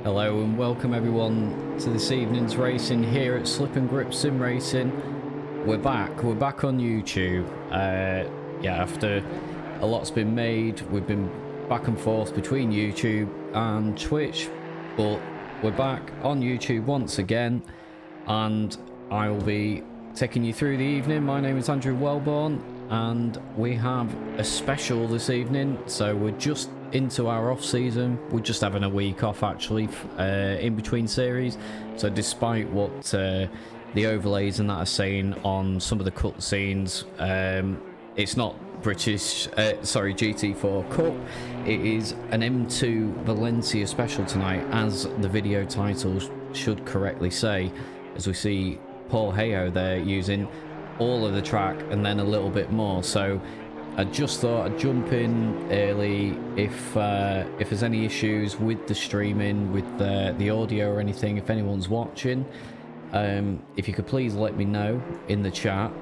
Hello and welcome everyone to this evening's racing here at Slip and Grip Sim Racing. We're back on YouTube. Yeah, after a lot's been made, we've been back and forth between YouTube and Twitch, but we're back on YouTube once again, and I will be taking you through the evening. My name is Andrew Welbourn, and we have a special this evening. So we're just into our off season. We're just having a week off actually, in between series. So despite what the overlays and that are saying on some of the cutscenes, it's not British, GT4 Cup. It is an M2 Valencia Special tonight, as the video title should correctly say, as we see Paul Hayo there using all of the track and then a little bit more. So I just thought I'd jump in early if there's any issues with the streaming, with the audio or anything, if anyone's watching. If you could please let me know in the chat,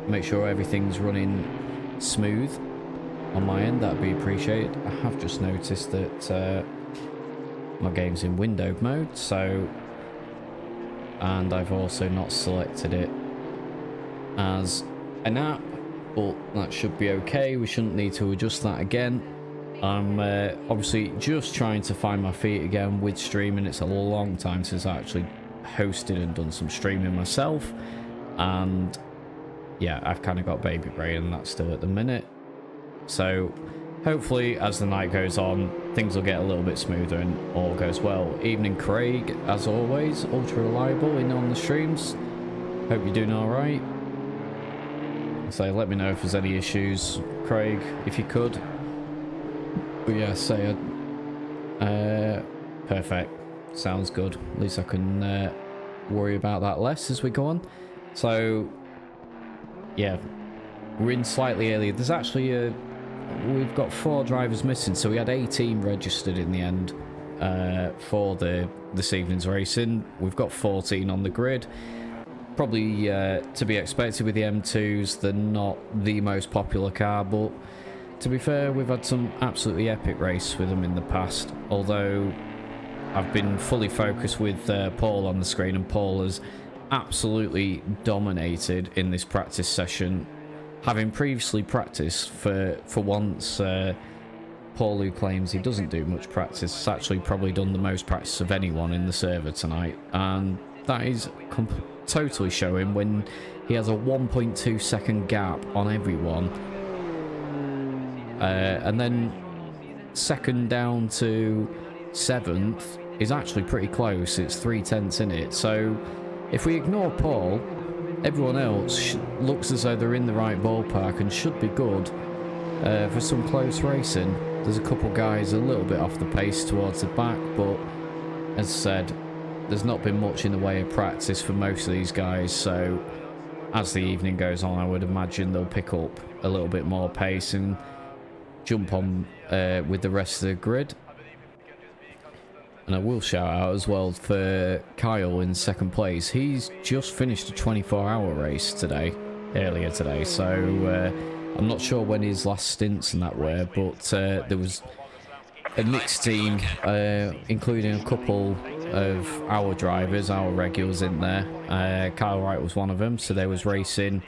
make sure everything's running smooth on my end, that'd be appreciated. I have just noticed that my game's in windowed mode, so, and I've also not selected it as an app, but that should be okay. We shouldn't need to adjust that again. I'm obviously just trying to find my feet again with streaming. It's a long time since I actually hosted and done some streaming myself, and yeah, I've kind of got baby brain and that's still at the minute. So hopefully as the night goes on, things will get a little bit smoother and all goes well. Evening Craig, as always, ultra reliable in on the streams. Hope you're doing all right. So let me know if there's any issues, Craig, if you could. But yeah, say it. Perfect. Sounds good. At least I can worry about that less as we go on. So yeah, we're in slightly earlier. There's actually we've got 4 drivers missing, so we had 18 registered in the end for this evening's racing. We've got 14 on the grid. Probably to be expected with the M2s. They're not the most popular car, but to be fair, we've had some absolutely epic race with them in the past. Although I've been fully focused with Paul on the screen, and Paul has absolutely dominated in this practice session, having previously practiced for once. Paul, who claims he doesn't do much practice, has actually probably done the most practice of anyone in the server tonight, and that is totally showing when he has a 1.2 second gap on everyone, and then second down to 7th is actually pretty close. It's 3/10 in it. So if we ignore Paul, everyone else looks as though they're in the right ballpark and should be good for some close racing. There's a couple guys a little bit off the pace towards the back, but as I said, there's not been much in the way of practice for most of these guys, so as the evening goes on, I would imagine they'll pick up a little bit more pace and jump on with the rest of the grid. And I will shout out as well for Kyle in second place. He's just finished a 24-hour race earlier today, so I'm not sure when his last stints and that were, but there was a mixed team, including a couple of our drivers, our regulars in there. Kyle Wright was one of them, so they was racing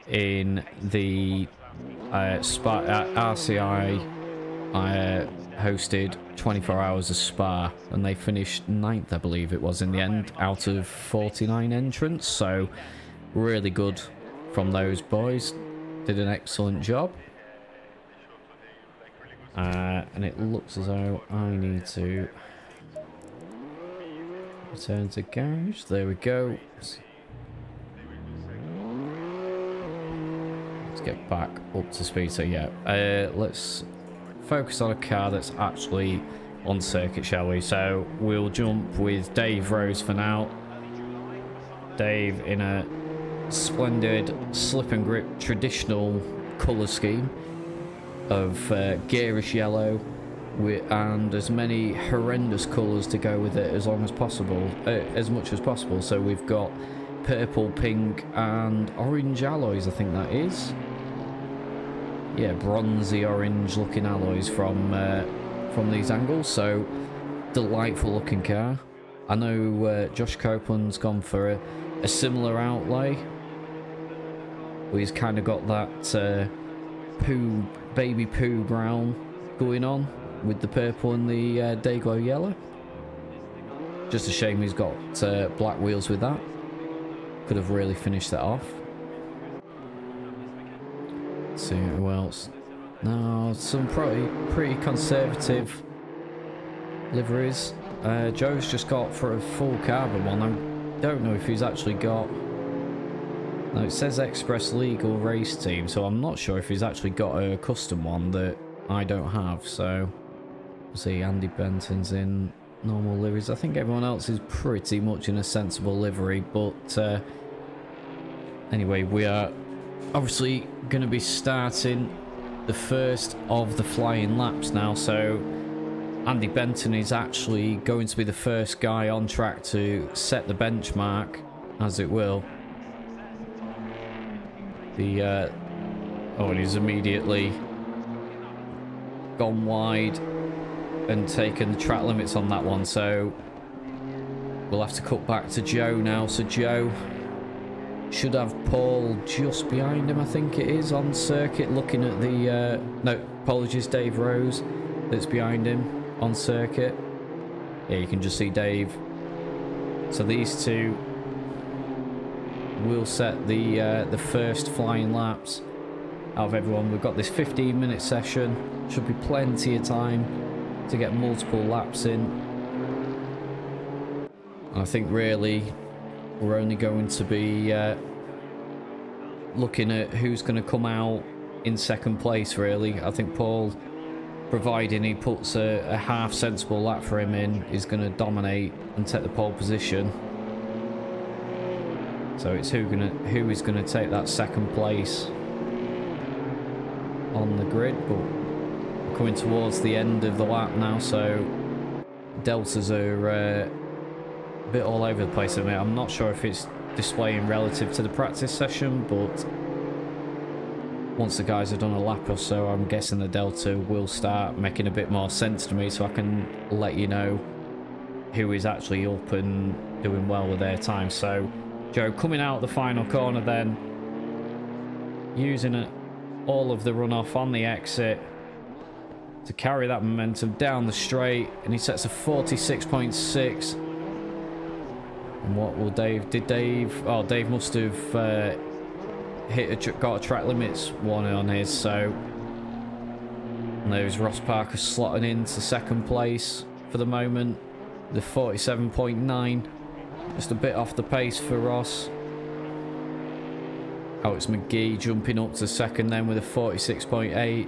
in the RCI hosted 24 hours of Spa, and they finished 9th, I believe it was, in the end, out of 49 entrants. So really good from those boys, did an excellent job. And it looks as though I need to return to garage. There we go. Let's get back up to speed. So yeah, let's focus on a car that's actually on circuit, shall we? So we'll jump with Dave Rose for now. Dave in a splendid slip and grip traditional colour scheme of garish yellow and as many horrendous colours to go with it as long as possible, as much as possible. So we've got purple, pink and orange alloys, I think that is. Yeah, bronzy orange looking alloys from these angles. So delightful looking car. I know Josh Copeland's gone for a similar outlay. He's kind of got that baby poo brown going on with the purple and the Dayglow yellow. Just a shame he's got black wheels with that. Could have really finished that off. Let's see who else. No, some pretty conservative liveries. Joe's just got for a full carbon one. I don't know if he's actually got... No, it says Express Legal Race Team, so I'm not sure if he's actually got a custom one that I don't have. So, we'll see. Andy Benton's in normal liveries. I think everyone else is pretty much in a sensible livery, but anyway, we are obviously going to be starting the first of the flying laps now. So Andy Benton is actually going to be the first guy on track to set the benchmark, as it will. And he's immediately gone wide and taken the track limits on that one, so we'll have to cut back to Joe now. So Joe should have Paul just behind him, I think it is, on circuit, looking at the no, apologies, Dave Rose that's behind him on circuit. Yeah, you can just see Dave. So these two will set the first flying laps out of everyone. We've got this 15-minute session. Should be plenty of time to get multiple laps in. And I think really we're only going to be looking at who's going to come out in second place, really. I think Paul, providing he puts a half sensible lap for him in, is going to dominate and take the pole position. So it's who is going to take that second place on the grid. But we're coming towards the end of the lap now, so deltas are a bit all over the place. I'm not sure if it's displaying relative to the practice session, but once the guys have done a lap or so, I'm guessing the delta will start making a bit more sense to me, so I can let you know who is actually up and doing well with their time. So Joe coming out the final corner then, using all of the runoff on the exit to carry that momentum down the straight, and he sets a 46.6. And what will Dave... Dave must have got a track limits warning on his, so... And there's Ross Parker slotting into second place for the moment. The 47.9. Just a bit off the pace for Ross. Alex McGee jumping up to second then with a 46.8.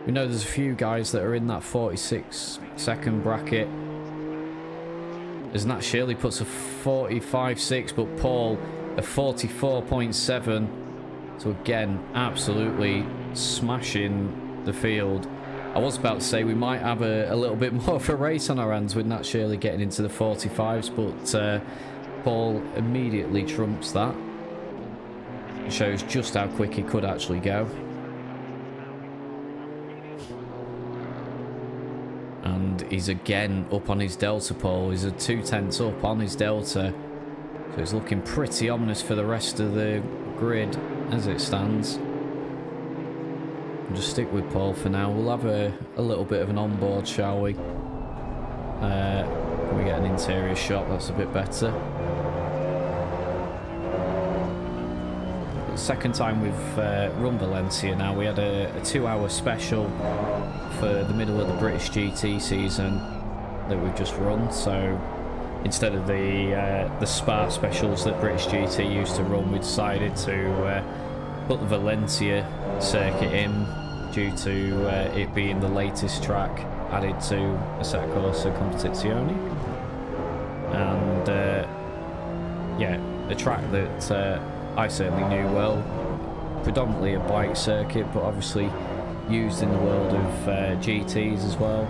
We know there's a few guys that are in that 46 second bracket. As Nat Shirley puts a 45.6, but Paul a 44.7. So again, absolutely smashing the field. I was about to say we might have a little bit more of a race on our hands with Nat Shirley getting into the 45s, but Paul immediately trumps that. It shows just how quick he could actually go. And he's again up on his delta, Paul. He's a 2/10 up on his delta. So it's looking pretty ominous for the rest of the grid as it stands. We'll just stick with Paul for now. We'll have a little bit of an onboard, shall we? Can we get an interior shot? That's a bit better. Second time we've run Valencia now. We had a 2-hour special for the middle of the British GT season that we've just run. So instead of the Spa specials that British GT used to run, we decided to put the Valencia circuit in due to it being the latest track added to Assetto Corsa Competizione. And yeah, a track that I certainly knew well. Predominantly a bike circuit, but obviously used in the world of GTs as well.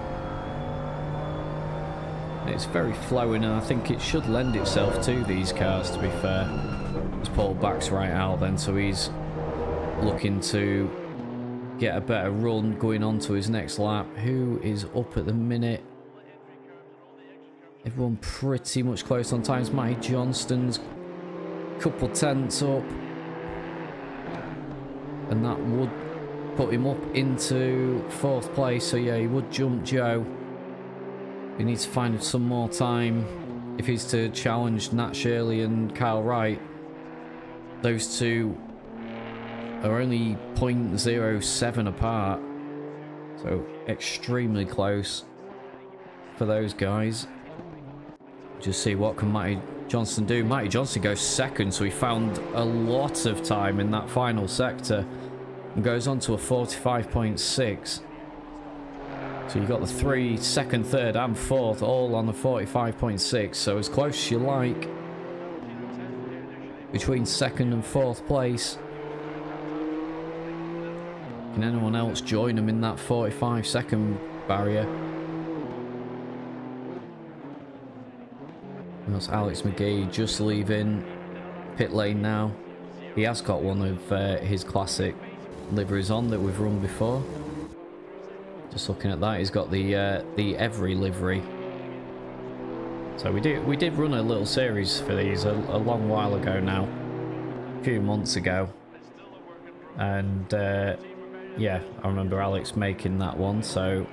It's very flowing, and I think it should lend itself to these cars, to be fair. As Paul backs right out then, so he's looking to get a better run going on to his next lap. Who is up at the minute? Everyone pretty much close on times. Matty Johnston's couple tenths up. And that would put him up into 4th place. So yeah, he would jump Joe. We need to find some more time if he's to challenge Nat Shirley and Kyle Wright. Those two are only 0.07 apart. So extremely close for those guys. Just see what can Matty Johnston do. Matty Johnston goes 2nd, so he found a lot of time in that final sector and goes on to a 45.6. So you got the 3, 2nd, 3rd and 4th all on the 45.6, so as close as you like between 2nd and 4th place. Can anyone else join them in that 45-second barrier? That's Alex McGee just leaving pit lane now. He has got one of his classic liveries on that we've run before. Just looking at that, he's got the Every livery. So we did run a little series for these a long while ago now, a few months ago, and yeah, I remember Alex making that one. So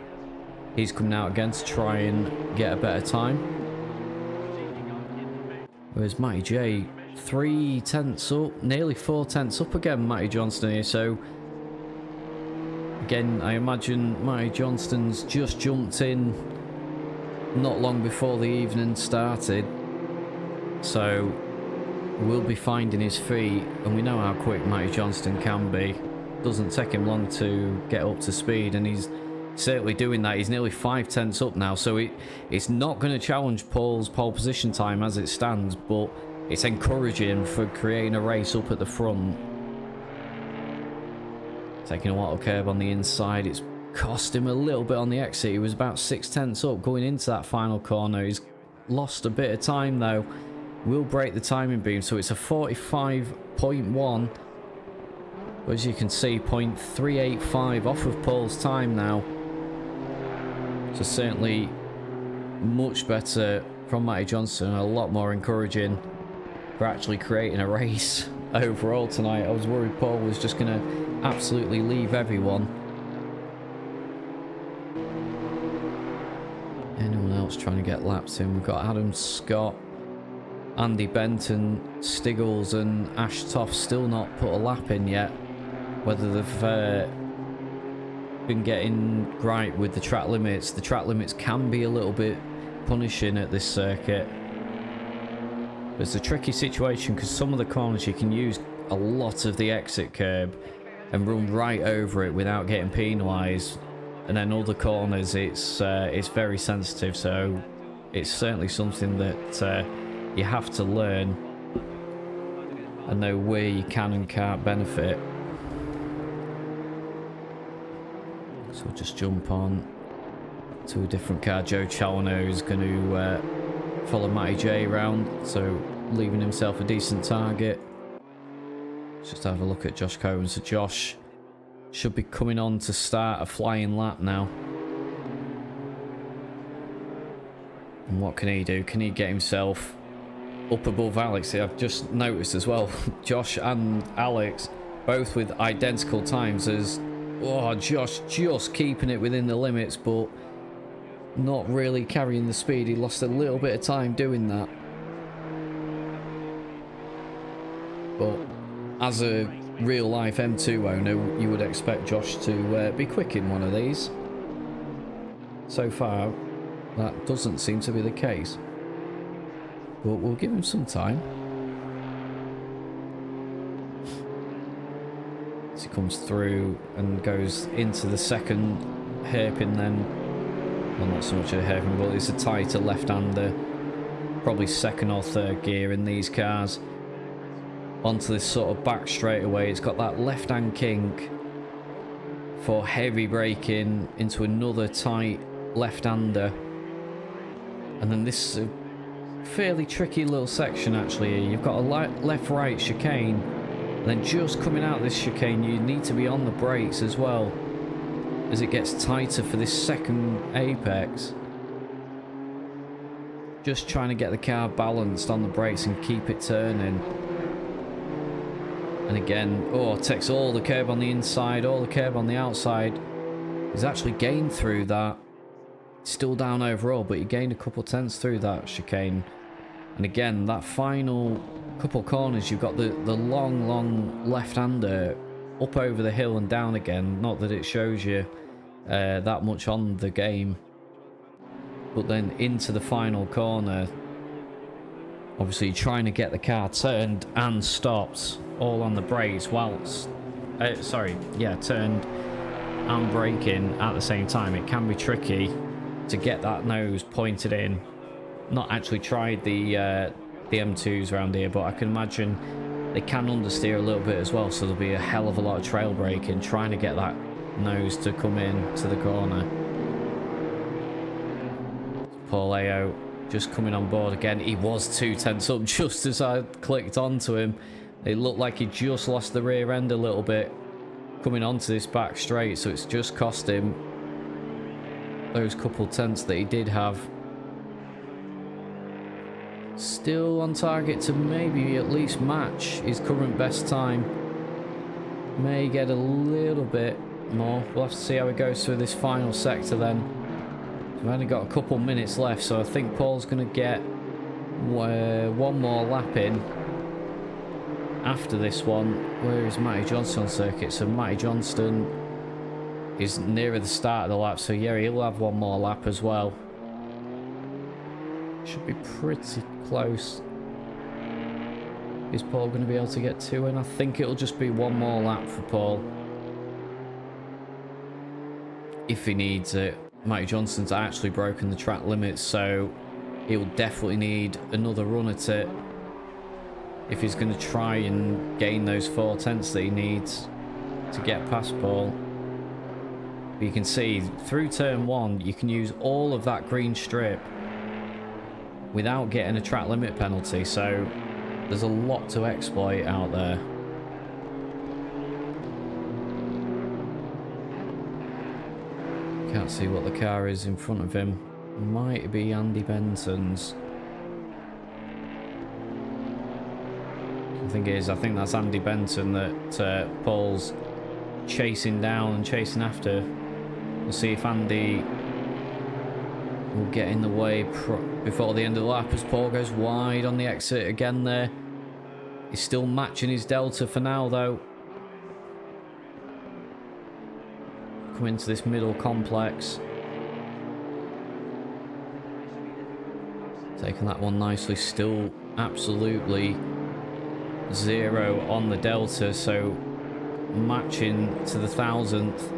he's coming out again to try and get a better time. Whereas Matty J, 3 tenths up, nearly 4 tenths up again, Matty Johnston here. So again, I imagine Matty Johnston's just jumped in not long before the evening started. So we'll be finding his feet, and we know how quick Matty Johnston can be. Doesn't take him long to get up to speed, and he's certainly doing that. He's nearly 5 tenths up now, so it's not going to challenge Paul's pole position time as it stands, but it's encouraging for creating a race up at the front. Taking a wattle curb on the inside, it's cost him a little bit on the exit. He was about 6 tenths up going into that final corner. He's lost a bit of time though. Will break the timing beam, so it's a 45.1. As you can see, 0.385 off of Paul's time now. So certainly much better from Matty Johnston, and a lot more encouraging for actually creating a race overall tonight. I was worried Paul was just going to absolutely leave everyone. Anyone else trying to get laps in? We've got Adam Scott, Andy Benton, Stiggles and Ash Toff still not put a lap in yet. Whether they've been getting right with the track limits. The track limits can be a little bit punishing at this circuit. It's a tricky situation because some of the corners you can use a lot of the exit curb and run right over it without getting penalised, and then other corners it's very sensitive. So it's certainly something that you have to learn and know where you can and can't benefit. So we'll just jump on to a different car. Joe Challoner is going to follow Matty J around, so leaving himself a decent target. Let's just have a look at Josh Cohen. So Josh should be coming on to start a flying lap now. And what can he do? Can he get himself up above Alex? I've just noticed as well, Josh and Alex both with identical times. As Josh just keeping it within the limits, but not really carrying the speed. He lost a little bit of time doing that. But as a real life M2 owner, you would expect Josh to be quick in one of these. So far, that doesn't seem to be the case. But we'll give him some time. As he comes through and goes into the second hairpin then. Well, not so much a hairpin, but it's a tighter left-hander. Probably second or third gear in these cars. Onto this sort of back straightaway. It's got that left-hand kink for heavy braking into another tight left-hander. And then this is a fairly tricky little section actually. You've got a left-right chicane. And then just coming out this chicane, you need to be on the brakes as well, as it gets tighter for this second apex. Just trying to get the car balanced on the brakes and keep it turning. And again, oh, takes all the curb on the inside, all the curb on the outside. He's actually gained through that. Still down overall, but he gained a couple tenths through that chicane. And again, that final couple corners, you've got the long left-hander up over the hill and down again. Not that it shows you that much on the game. But then into the final corner, obviously trying to get the car turned and stopped, all on the brakes whilst... turned and braking at the same time. It can be tricky to get that nose pointed in. Not actually tried the M2s around here, but I can imagine they can understeer a little bit as well, so there'll be a hell of a lot of trail braking trying to get that nose to come in to the corner. Paul Ao just coming on board again. He was 2 tenths up just as I clicked onto him. It looked like he just lost the rear end a little bit coming onto this back straight, so it's just cost him those couple tenths that he did have. Still on target to maybe at least match his current best time. May get a little bit more. We'll have to see how it goes through this final sector then. We've only got a couple minutes left, so I think Paul's going to get one more lap in after this one. Where is Matty Johnston on circuit? So Matty Johnston is nearer the start of the lap, so yeah, he'll have one more lap as well. Should be pretty close. Is Paul going to be able to get 2 in? I think it'll just be one more lap for Paul, if he needs it. Matty Johnston's actually broken the track limits, so he'll definitely need another run at it if he's going to try and gain those 4 tenths that he needs to get past Paul. But you can see through turn 1 you can use all of that green strip without getting a track limit penalty, so there's a lot to exploit out there. Can't see what the car is in front of him. Might be Andy Benton's. I think it is. I think that's Andy Benton that Paul's chasing down and chasing after. We'll see if Andy will get in the way before the end of the lap as Paul goes wide on the exit again there. He's still matching his delta for now though. Come into this middle complex. Taking that one nicely, still absolutely 0 on the delta, so matching to the 1,000th.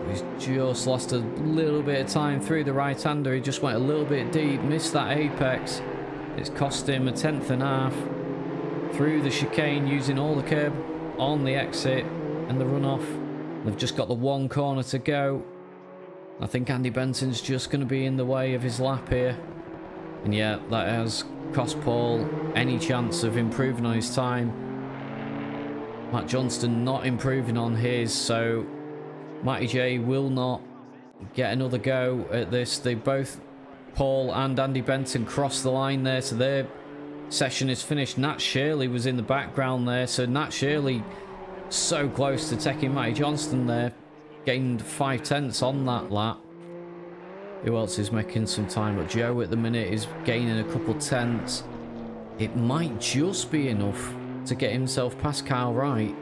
He's just lost a little bit of time through the right-hander. He just went a little bit deep, missed that apex. It's cost him a 1/10 and a half through the chicane, using all the curb on the exit and the runoff. They've just got the one corner to go. I think Andy Benton's just going to be in the way of his lap here. And yeah, that has cost Paul any chance of improving on his time. Matt Johnston not improving on his, so Matty J will not get another go at this. They both, Paul and Andy Benton, crossed the line there, so their session is finished. Nat Shirley was in the background there, so Nat Shirley so close to taking Matty Johnston there. Gained 5 tenths on that lap. Who else is making some time? But Joe at the minute is gaining a couple tenths. It might just be enough to get himself past Kyle Wright.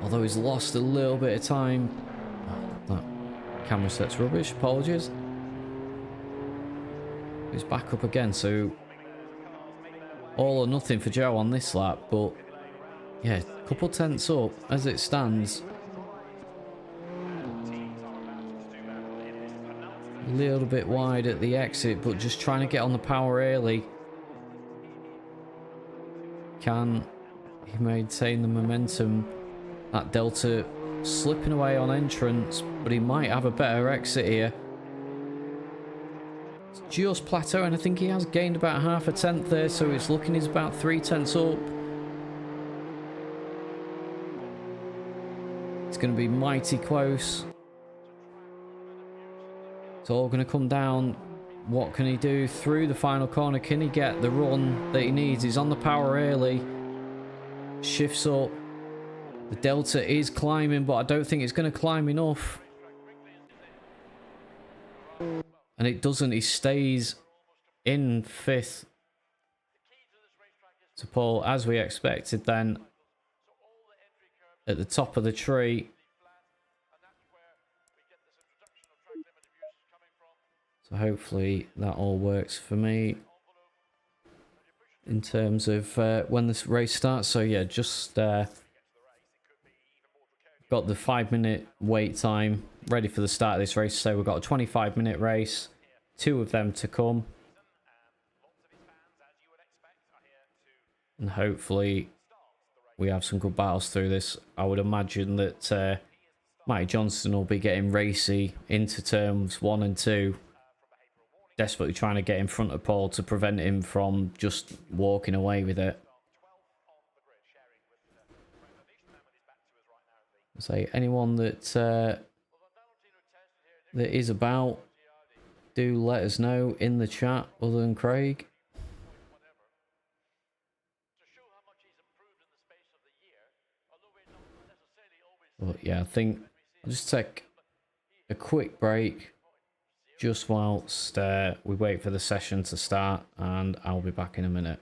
Although he's lost a little bit of time. Oh, that camera set's rubbish, apologies. He's back up again, so all or nothing for Joe on this lap, but yeah, a couple tenths up as it stands. A little bit wide at the exit, but just trying to get on the power early. Can he maintain the momentum? That delta slipping away on entrance, but he might have a better exit here. It's just plateauing. I think he has gained about half a tenth there, so it's looking he's about 3 tenths up. It's going to be mighty close. It's all going to come down. What can he do through the final corner? Can he get the run that he needs? He's on the power early. Shifts up. The Delta is climbing, but I don't think it's going to climb enough. And it doesn't. He stays in 5th to Paul, as we expected then, at the top of the tree. So hopefully that all works for me in terms of when this race starts. So yeah, just got the 5-minute wait time ready for the start of this race. So we've got a 25-minute race, 2 of them to come. And hopefully we have some good battles through this. I would imagine that Matty Johnston will be getting racy into turns 1 and 2. Desperately trying to get in front of Paul to prevent him from just walking away with it. Say anyone that that is about, do let us know in the chat other than Craig. But yeah, I think I'll just take a quick break just whilst we wait for the session to start, and I'll be back in a minute.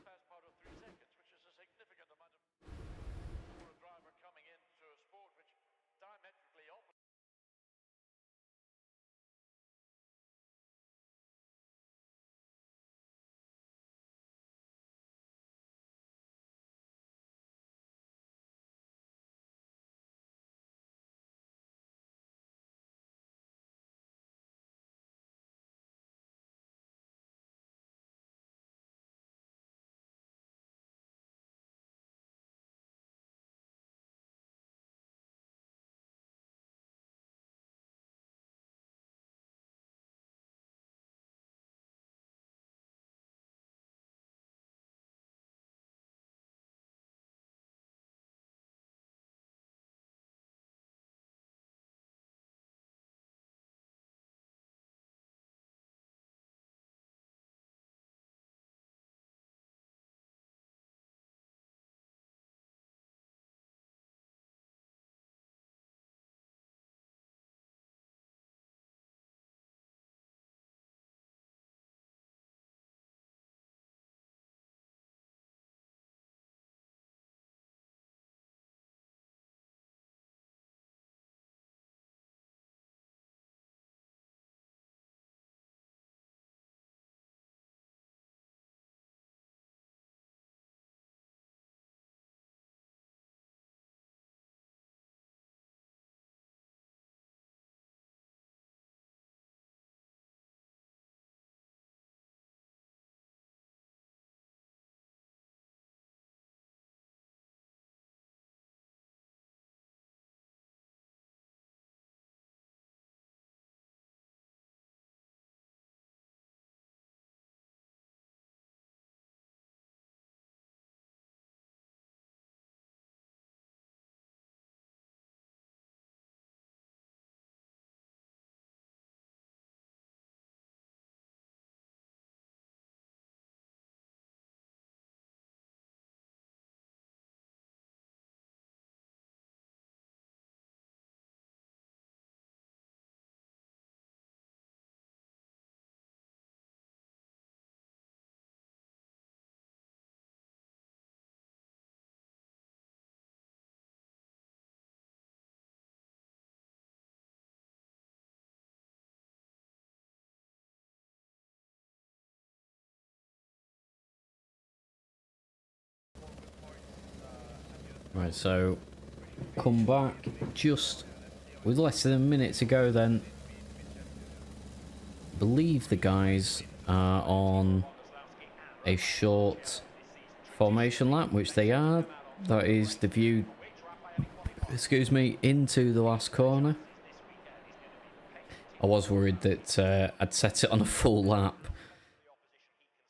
Right, so come back just with less than a minute to go then. I believe the guys are on a short formation lap, which they are. That is the view, excuse me, into the last corner. I was worried that I'd set it on a full lap,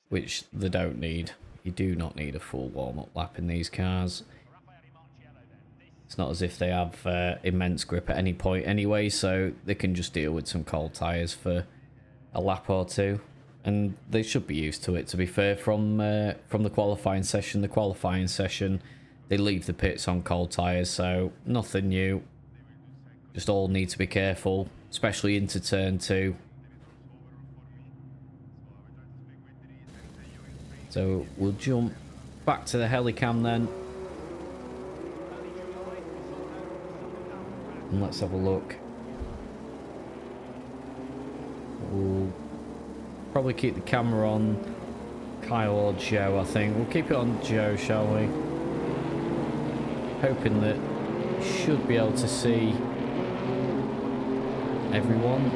which they don't need. You do not need a full warm-up lap in these cars. It's not as if they have immense grip at any point anyway, so they can just deal with some cold tyres for a lap or two, and they should be used to it, to be fair, from the qualifying session. The qualifying session, they leave the pits on cold tyres, so nothing new. Just all need to be careful, especially into turn 2. So we'll jump back to the helicam then. And let's have a look. We'll probably keep the camera on Kyle or Joe, I think. We'll keep it on Joe, shall we? Hoping that we should be able to see everyone.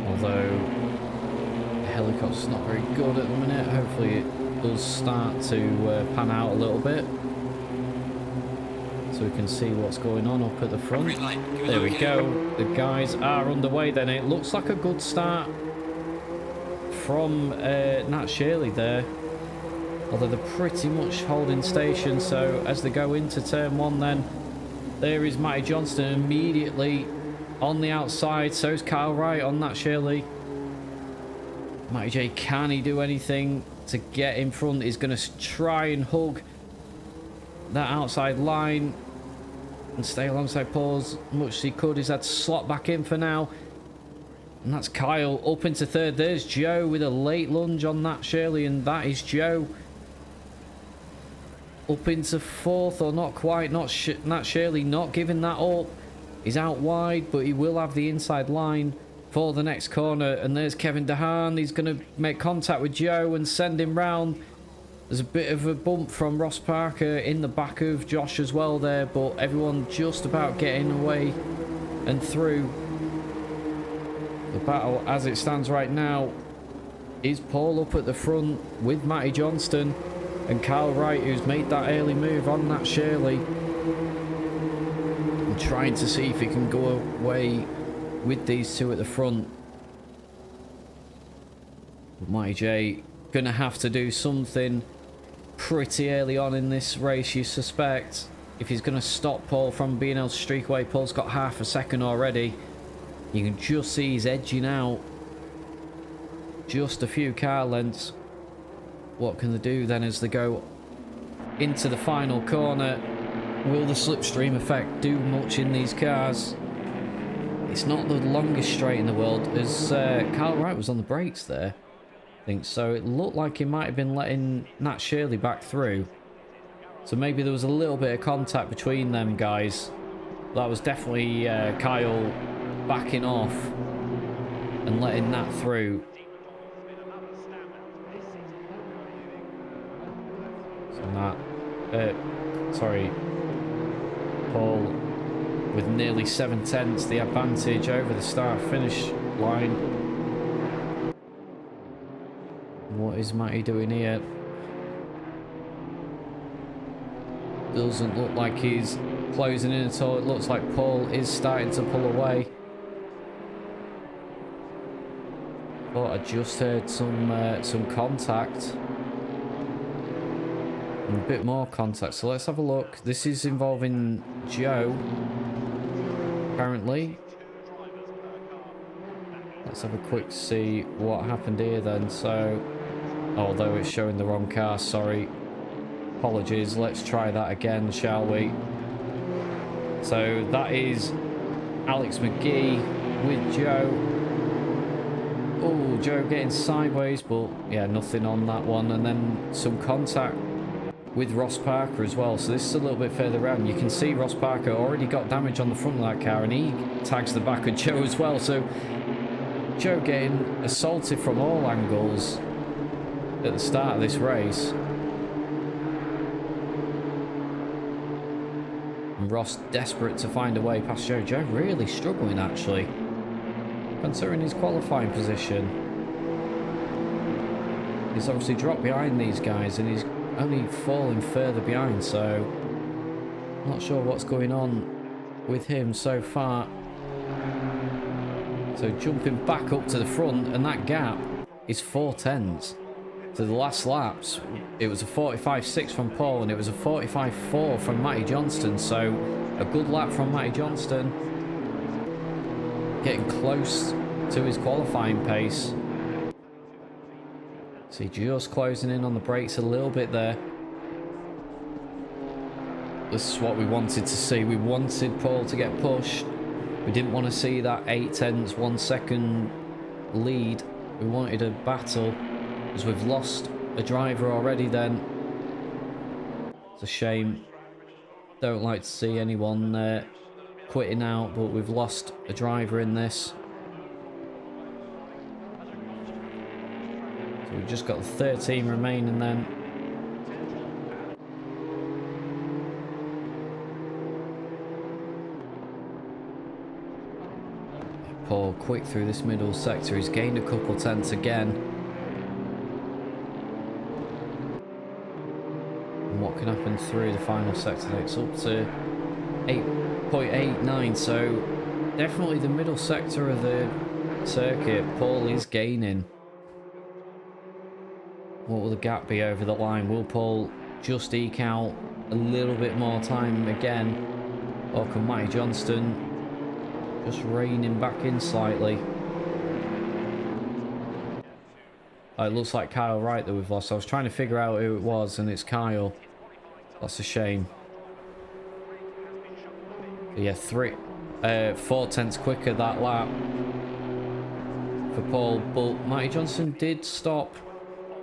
Although the helicopter's not very good at the minute. Hopefully it does start to pan out a little bit, so we can see what's going on up at the front. There we go. The guys are underway then. It looks like a good start from Nat Shirley there. Although they're pretty much holding station. So as they go into turn 1 then, there is Matty Johnston immediately on the outside. So is Kyle Wright on Nat Shirley. Matty J, can he do anything to get in front? He's going to try and hug that outside line and stay alongside Paul as much as he could. He's had to slot back in for now. And that's Kyle up into third. There's Joe with a late lunge on Nat Shirley, and that is Joe up into fourth, or not quite. Nat Shirley not giving that up. He's out wide, but he will have the inside line for the next corner. And there's Kevin DeHaan. He's going to make contact with Joe and send him round. There's a bit of a bump from Ross Parker in the back of Josh as well there, but everyone just about getting away and through. The battle as it stands right now is Paul up at the front with Matty Johnston and Kyle Wright, who's made that early move on Nat Shirley, and trying to see if he can go away with these two at the front. But Matty J gonna have to do something pretty early on in this race, you suspect, if he's gonna stop Paul from being able to streak away. Paul's got half a second already. You can just see he's edging out just a few car lengths. What can they do then as they go into the final corner? Will the slipstream effect do much in these cars? It's not the longest straight in the world, as Kyle Wright was on the brakes there, I think. So it looked like he might have been letting Nat Shirley back through. So maybe there was a little bit of contact between them guys. That was definitely Kyle backing off and letting that through. So Paul with nearly 7/10 the advantage over the start finish line. What is Matty doing here? Doesn't look like he's closing in at all. It looks like Paul is starting to pull away. But I just heard some contact. And a bit more contact. So let's have a look. This is involving Joe, apparently. Let's have a quick see what happened here then. So, although it's showing the wrong car, sorry. Apologies. Let's try that again, shall we? So that is Alex McGee with Joe. Oh, Joe getting sideways, but yeah, nothing on that one. And then some contact with Ross Parker as well. So this is a little bit further around. You can see Ross Parker already got damage on the front of that car, and he tags the back of Joe as well. So Joe getting assaulted from all angles at the start of this race. And Ross desperate to find a way past Joe. Joe really struggling actually, considering his qualifying position. He's obviously dropped behind these guys and he's only falling further behind, so I'm not sure what's going on with him so far. So jumping back up to the front, and that gap is 4/10. So the last laps, it was a 45.6 from Paul and it was a 45.4 from Matty Johnston. So a good lap from Matty Johnston, getting close to his qualifying pace. See, just closing in on the brakes a little bit there. This is what we wanted to see. We wanted Paul to get pushed. We didn't want to see that 8/10, 1 second lead. We wanted a battle, because we've lost a driver already then. It's a shame. Don't like to see anyone quitting out, but we've lost a driver in this. So we've just got the 13 remaining then. Paul quick through this middle sector. He's gained a couple tenths again. And what can happen through the final sector? It's up to 8.89, so definitely the middle sector of the circuit, Paul is gaining. What will the gap be over the line? Will Paul just eke out a little bit more time again? Or can Matty Johnston just rein him back in slightly? Oh, it looks like Kyle Wright that we've lost. I was trying to figure out who it was, and it's Kyle. That's a shame. Yeah, 4 tenths quicker that lap for Paul, but Matty Johnston did stop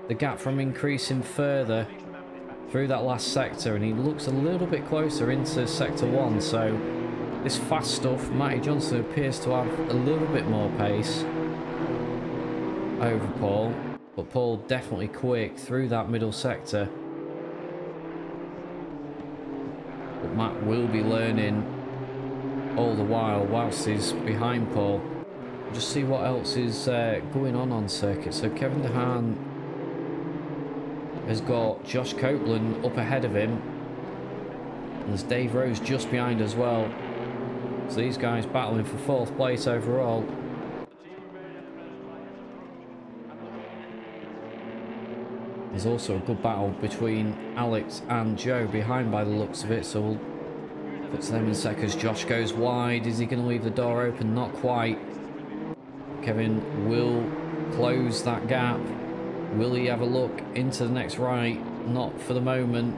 the gap from increasing further through that last sector, and he looks a little bit closer into sector 1, so this fast stuff, Matty Johnston appears to have a little bit more pace over Paul, but Paul definitely quick through that middle sector. But Matt will be learning all the while whilst he's behind Paul. Just see what else is going on circuit. So Kevin DeHaan has got Josh Copeland up ahead of him, and there's Dave Rose just behind as well. So these guys battling for 4th place overall. There's also a good battle between Alex and Joe behind by the looks of it, so we'll put them in seconds. Josh goes wide. Is he going to leave the door open? Not quite. Kevin will close that gap. Will he have a look into the next right? Not for the moment.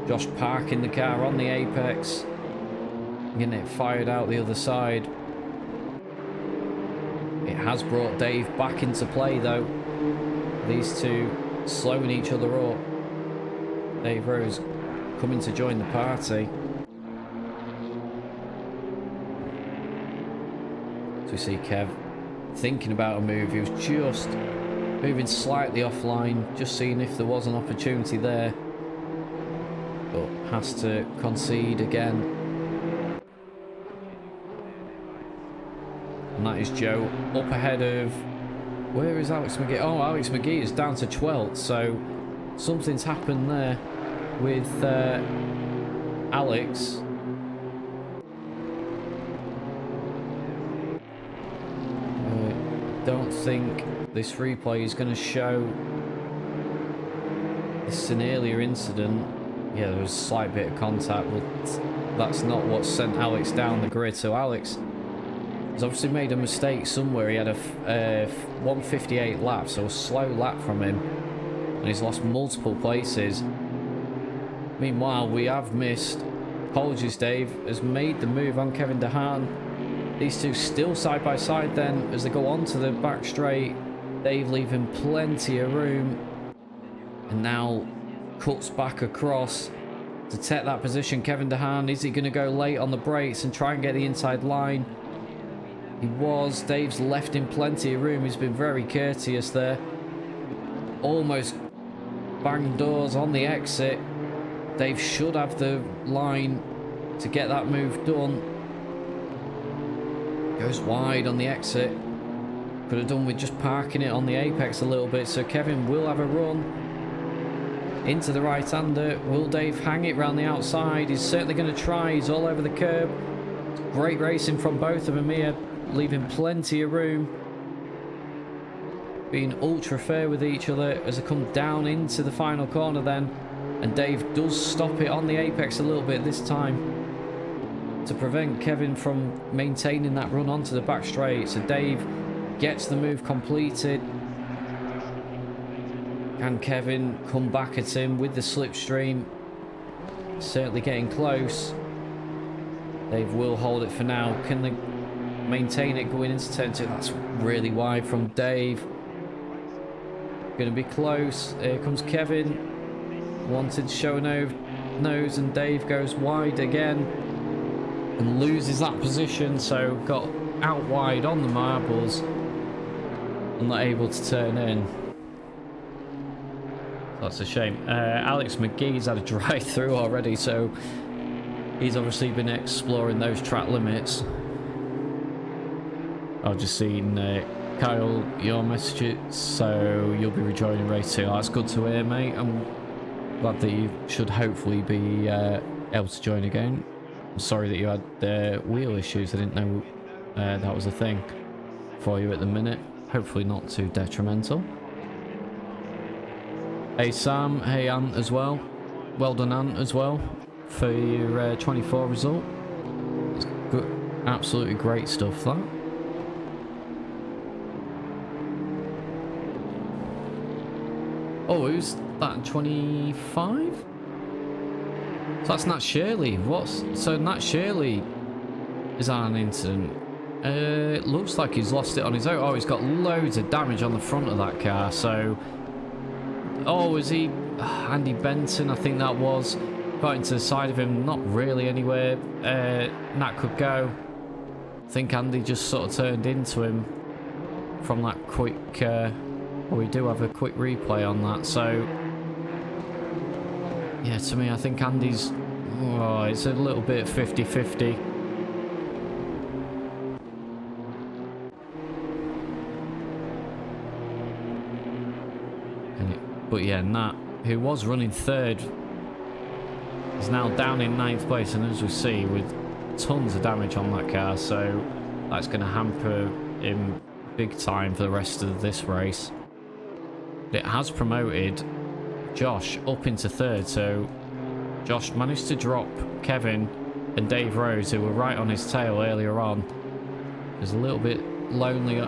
Josh parking the car on the apex, getting it fired out the other side. It has brought Dave back into play though. These two slowing each other up. Dave Rose coming to join the party. So we see Kev thinking about a move. He was just moving slightly offline, just seeing if there was an opportunity there, but has to concede again. And that is Joe up ahead of... Where is Alex McGee? Oh, Alex McGee is down to 12th, so something's happened there with Alex. I don't think this replay is going to show this an earlier incident. Yeah, there was a slight bit of contact, but that's not what sent Alex down the grid. So Alex has obviously made a mistake somewhere. He had a 158 lap, so a slow lap from him, and he's lost multiple places. Meanwhile, we have missed. Apologies, Dave has made the move on Kevin DeHaan. These two still side by side then as they go on to the back straight. Dave leaving plenty of room, and now cuts back across to take that position. Kevin DeHaan, is he going to go late on the brakes and try and get the inside line? He was. Dave's left him plenty of room. He's been very courteous there. Almost banged doors on the exit. Dave should have the line to get that move done. Goes wide on the exit. Could have done with just parking it on the apex a little bit. So Kevin will have a run into the right-hander. Will Dave hang it round the outside? He's certainly going to try. He's all over the curb. Great racing from both of them here, leaving plenty of room. Being ultra fair with each other as they come down into the final corner then. And Dave does stop it on the apex a little bit this time to prevent Kevin from maintaining that run onto the back straight. So Dave gets the move completed. Can Kevin come back at him with the slipstream? Certainly getting close. Dave will hold it for now. Can they maintain it going into turn 2? That's really wide from Dave. Going to be close. Here comes Kevin. Wanted to show a nose, and Dave goes wide again and loses that position, so got out wide on the marbles and not able to turn in. That's a shame. Alex McGee's had a drive through already, so he's obviously been exploring those track limits. I've just seen Kyle, your messages, so you'll be rejoining race 2. That's good to hear, mate. I'm glad that you should hopefully be able to join again. I'm sorry that you had wheel issues. I didn't know that was a thing for you at the minute. Hopefully not too detrimental. Hey Sam, hey Ant as well. Well done Ant as well for your 24 result. It's good, absolutely great stuff that. Oh, who's that? 25? So that's Nat Shirley. So Nat Shirley is on an incident. It looks like he's lost it on his own. Oh, he's got loads of damage on the front of that car. So, oh, is he Andy Benton? I think that was. Got into the side of him. Not really anywhere Nat could go. I think Andy just sort of turned into him from that quick. Well, we do have a quick replay on that, so yeah, to me I think Andy's, oh, it's a little bit 50-50. But yeah, Nat, who was running third, is now down in 9th place, and as we see, with tons of damage on that car, so that's going to hamper him big time for the rest of this race. It has promoted Josh up into third, so Josh managed to drop Kevin and Dave Rose, who were right on his tail earlier on. He's a little bit lonely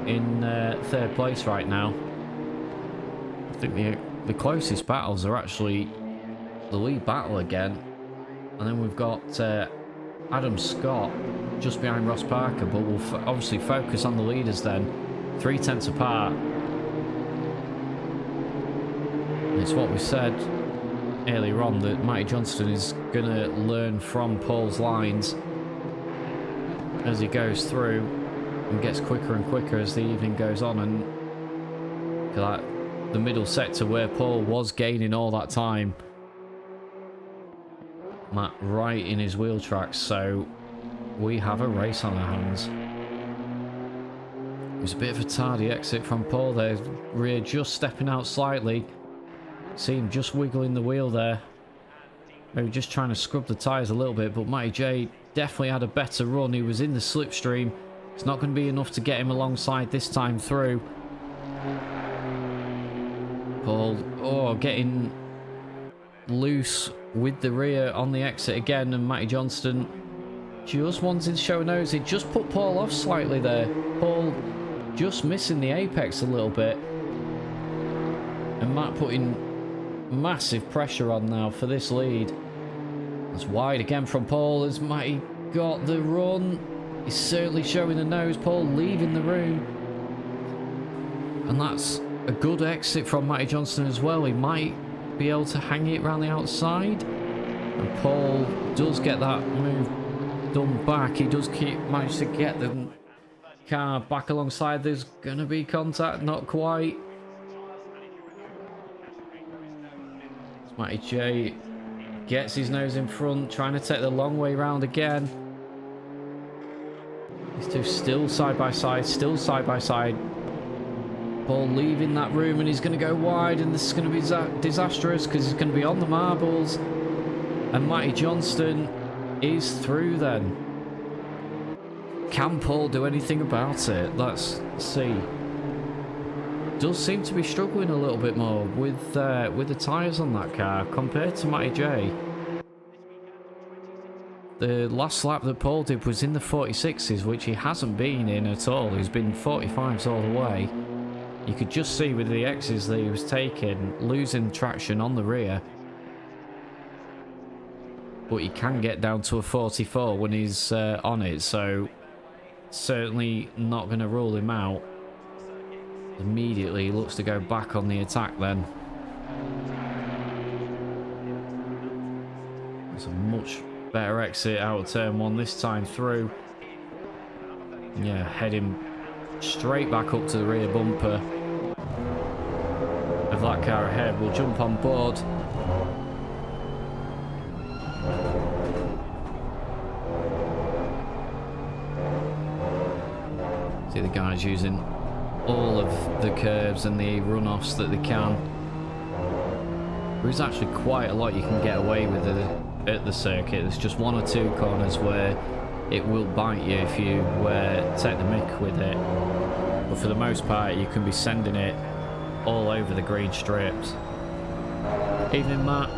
in third place right now. I think the closest battles are actually the lead battle again, and then we've got Adam Scott just behind Ross Parker, but we'll obviously focus on the leaders then, 3/10 apart. It's what we said earlier on, that Matty Johnston is going to learn from Paul's lines as he goes through and gets quicker and quicker as the evening goes on, and like the middle sector where Paul was gaining all that time, Matt right in his wheel tracks, so we have a race on our hands. It was a bit of a tardy exit from Paul there, rear just stepping out slightly. See him just wiggling the wheel there. Maybe just trying to scrub the tyres a little bit, but Matty J definitely had a better run. He was in the slipstream. It's not going to be enough to get him alongside this time through. Paul, oh, getting loose with the rear on the exit again, and Matty Johnston just wanted to show a nose. He just put Paul off slightly there. Paul just missing the apex a little bit. And Matt putting massive pressure on now for this lead. It's wide again from Paul as Matty got the run. He's certainly showing the nose. Paul leaving the room. And that's a good exit from Matty Johnston as well. He might be able to hang it around the outside. And Paul does get that move done back. He does manage to get the car back alongside. There's going to be contact, not quite. Matty J gets his nose in front, trying to take the long way round again. These two still side by side, Paul leaving that room, and he's going to go wide, and this is going to be disastrous because he's going to be on the marbles. And Matty Johnston is through then. Can Paul do anything about it? Let's see. Does seem to be struggling a little bit more with the tyres on that car compared to Matty J. The last lap that Paul did was in the 46s, which he hasn't been in at all. He's been 45s all the way. You could just see with the X's that he was taking, losing traction on the rear. But he can get down to a 44 when he's on it, so certainly not going to rule him out. Immediately he looks to go back on the attack then. It's a much better exit out of turn 1 this time through. Yeah, heading straight back up to the rear bumper of that car ahead. We'll jump on board. See the guys using all of the curves and the runoffs that they can. There is actually quite a lot you can get away with at the circuit. There's just 1 or 2 corners where it will bite you if you take the mick with it. But for the most part, you can be sending it all over the green strips. Evening, Matt.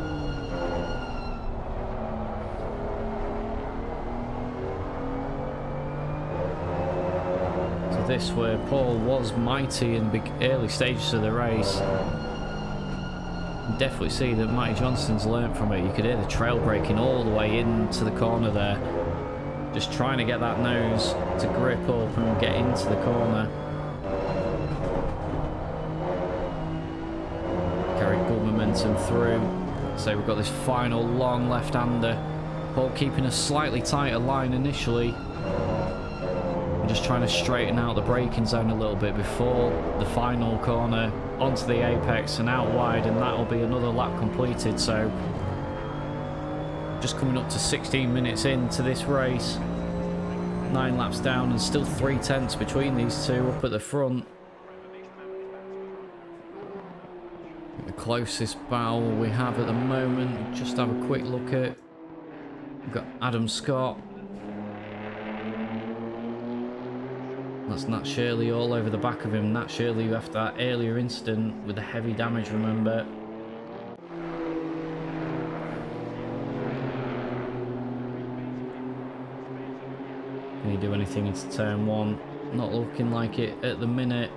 So this where Paul was mighty in the early stages of the race. Definitely see that Matty Johnston's learnt from it. You could hear the trail braking all the way into the corner there. Just trying to get that nose to grip up and get into the corner. Carried good momentum through. So we've got this final long left-hander. Paul keeping a slightly tighter line initially. And just trying to straighten out the braking zone a little bit before the final corner onto the apex and out wide, and that will be another lap completed. So just coming up to 16 minutes into this race, 9 laps down and still 3 tenths between these two up at the front. The closest battle we have at the moment, just have a quick look at, we've got Adam Scott. That's Nat Shirley all over the back of him. Nat Shirley after that earlier incident with the heavy damage, remember. Can he do anything into turn 1? Not looking like it at the minute.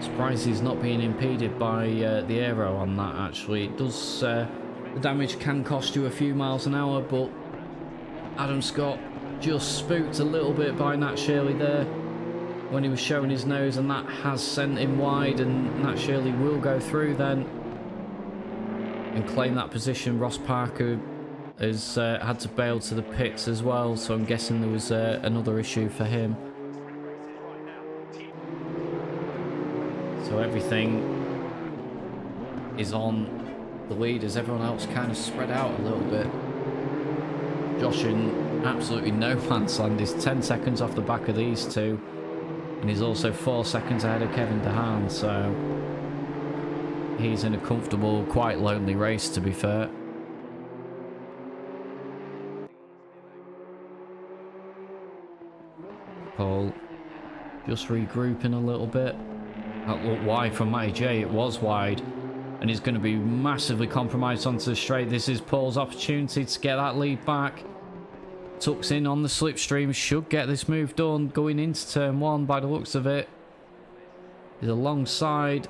Surprised he's not being impeded by the aero on that, actually. It does, the damage can cost you a few miles an hour, but Adam Scott just spooked a little bit by Nat Shirley there when he was showing his nose, and that has sent him wide, and Nat Shirley will go through then and claim that position. Ross Parker has had to bail to the pits as well, so I'm guessing there was another issue for him. So everything is on the lead as everyone else kind of spread out a little bit. Josh in absolutely no man's land. He's 10 seconds off the back of these two, and he's also 4 seconds ahead of Kevin DeHaan, so he's in a comfortable, quite lonely race, to be fair. Paul just regrouping a little bit. That looked wide from Matty J. It was wide, and he's going to be massively compromised onto the straight. This is Paul's opportunity to get that lead back. Tucks in on the slipstream, should get this move done going into turn 1 by the looks of it. He's alongside.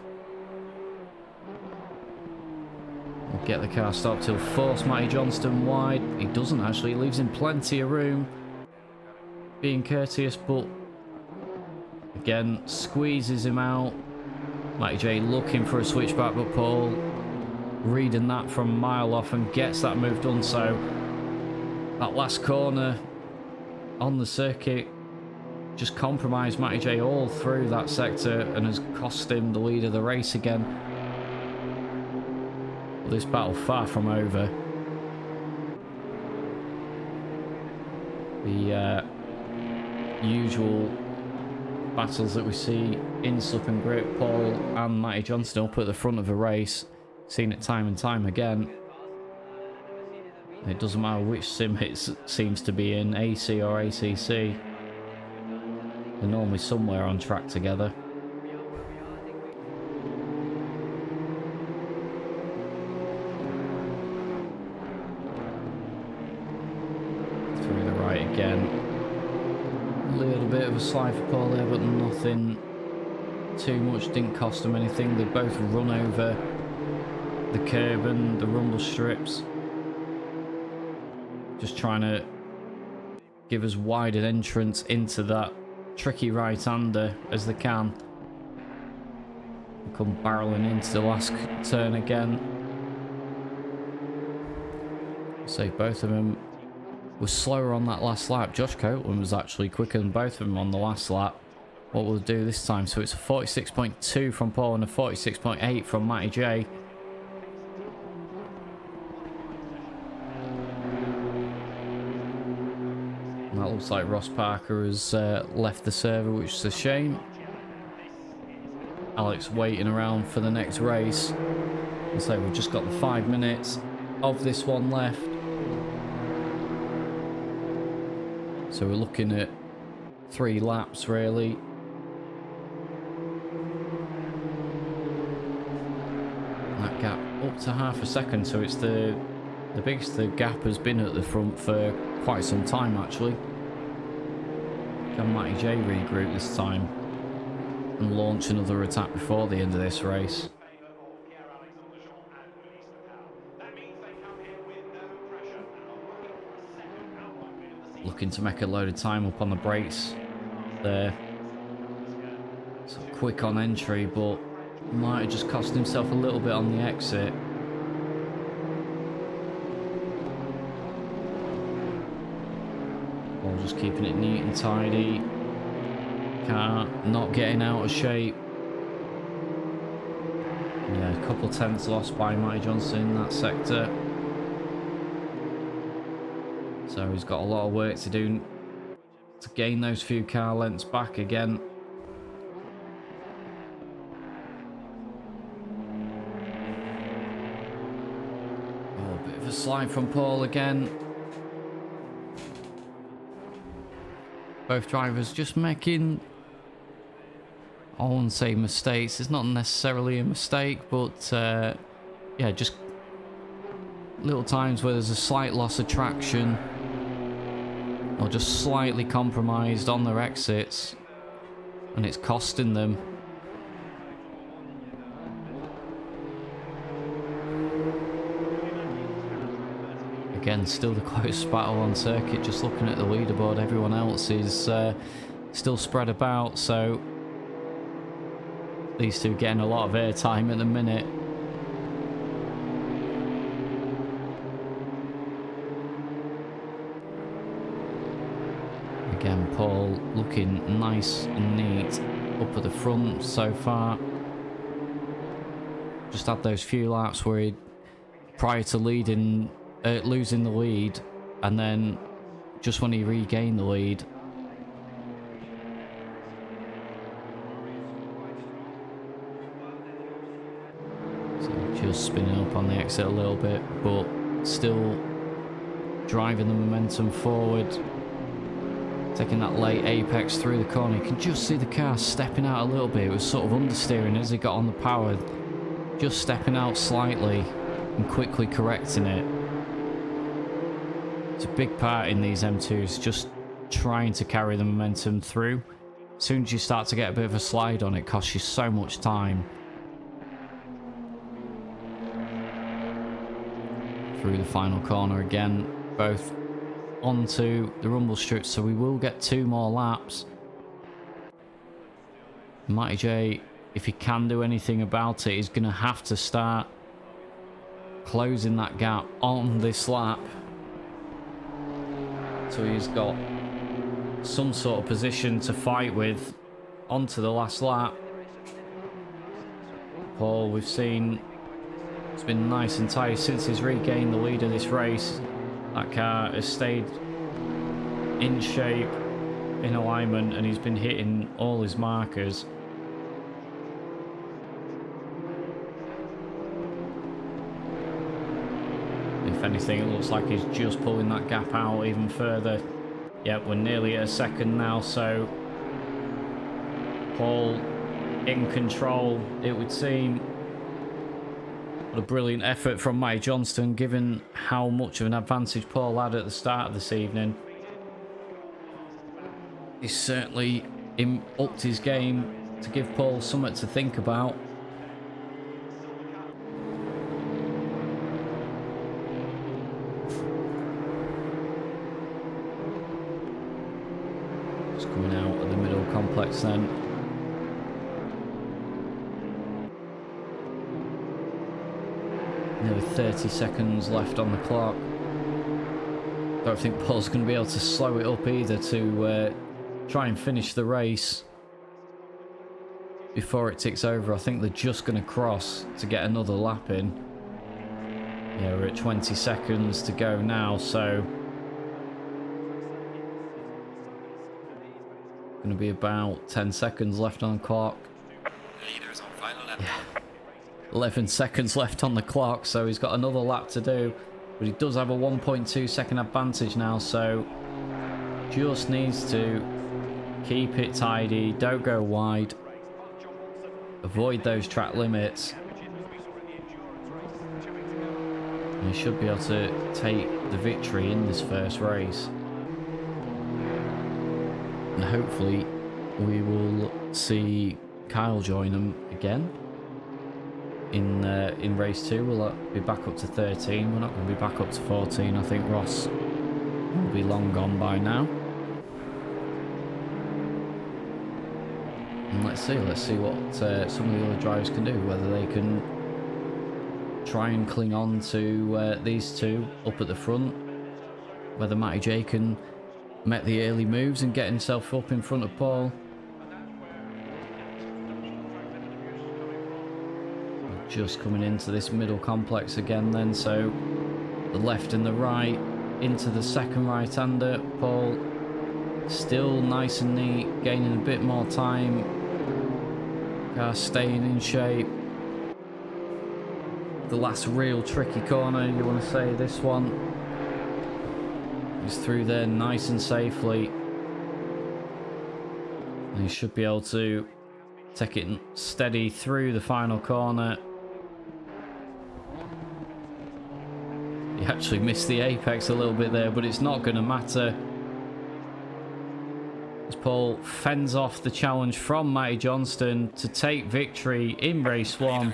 We'll get the car stopped. He'll force Matty Johnston wide. He doesn't actually, he leaves him plenty of room. Being courteous, but again, squeezes him out. Matty J looking for a switchback, but Paul reading that from a mile off and gets that move done. So that last corner on the circuit just compromised Matty J all through that sector and has cost him the lead of the race again. But this battle far from over. The usual battles that we see in slip and grip, Paul and Matty Johnston up at the front of a race, seen it time and time again. It doesn't matter which sim it seems to be in, AC or ACC. They're normally somewhere on track together. little bit of a slide for Paul there, but nothing too much, didn't cost them anything. They both run over the curb and the rumble strips. Just trying to give as wide an entrance into that tricky right-hander as they can. Come barreling into the last turn again. So both of them were slower on that last lap. Josh Copeland was actually quicker than both of them on the last lap. What will it do this time? So it's a 46.2 from Paul and a 46.8 from Matty J. And that looks like Ross Parker has left the server, which is a shame. Alex waiting around for the next race. And so we've just got the 5 minutes of this one left. So we're looking at 3 laps really. That gap up to half a second, so it's the biggest the gap has been at the front for quite some time actually. Can Matty J regroup this time and launch another attack before the end of this race? Looking to make a load of time up on the brakes there. So quick on entry, but might have just cost himself a little bit on the exit. Or just keeping it neat and tidy. Car not getting out of shape. Yeah, a couple tenths lost by Matty Johnson in that sector. So he's got a lot of work to do to gain those few car lengths back again. Oh, a bit of a slide from Paul again. Both drivers just making, I wouldn't say mistakes. It's not necessarily a mistake, but yeah, just little times where there's a slight loss of traction or just slightly compromised on their exits and it's costing them. Again, still the closest battle on circuit. Just looking at the leaderboard, everyone else is still spread about, so these two getting a lot of airtime at the minute. Again, Paul looking nice and neat up at the front so far. Just had those few laps where he, prior to losing the lead, and then just when he regained the lead, so just spinning up on the exit a little bit, but still driving the momentum forward. Taking that late apex through the corner. You can just see the car stepping out a little bit. It was sort of understeering as he got on the power. Just stepping out slightly and quickly correcting it. It's a big part in these M2s, just trying to carry the momentum through. As soon as you start to get a bit of a slide on, it costs you so much time. Through the final corner again, both onto the rumble strips, so we will get 2 more laps. Matty J, if he can do anything about it, is going to have to start closing that gap on this lap, so he's got some sort of position to fight with onto the last lap. Paul, we've seen, it's been nice and tight since he's regained the lead of this race. That car has stayed in shape, in alignment, and he's been hitting all his markers. If anything, it looks like he's just pulling that gap out even further. Yep, we're nearly at a second now, so Paul in control, it would seem. What a brilliant effort from Matty Johnston, given how much of an advantage Paul had at the start of this evening. he's certainly upped his game to give Paul something to think about. Just coming out of the middle complex then. Nearly 30 seconds left on the clock. Don't think Paul's going to be able to slow it up either to try and finish the race before it ticks over. I think they're just going to cross to get another lap in. Yeah, we're at 20 seconds to go now, so going to be about 10 seconds left on the clock. Yeah. 11 seconds left on the clock, so he's got another lap to do. But he does have a 1.2 second advantage now, so just needs to keep it tidy, don't go wide, avoid those track limits. And he should be able to take the victory in this first race. And hopefully we will see Kyle join them again in race 2. We'll be back up to 13. We're not going to be back up to 14. I think Ross will be long gone by now. And let's see what some of the other drivers can do, whether they can try and cling on to these two up at the front, whether Matty J can make the early moves and get himself up in front of Paul. Just coming into this middle complex again then, so the left and the right into the second right-hander. Paul still nice and neat, gaining a bit more time. Car staying in shape. The last real tricky corner, you want to say, this one. He's through there nice and safely. And he should be able to take it steady through the final corner. He actually missed the apex a little bit there, but it's not going to matter, as Paul fends off the challenge from Matty Johnston to take victory in race 1.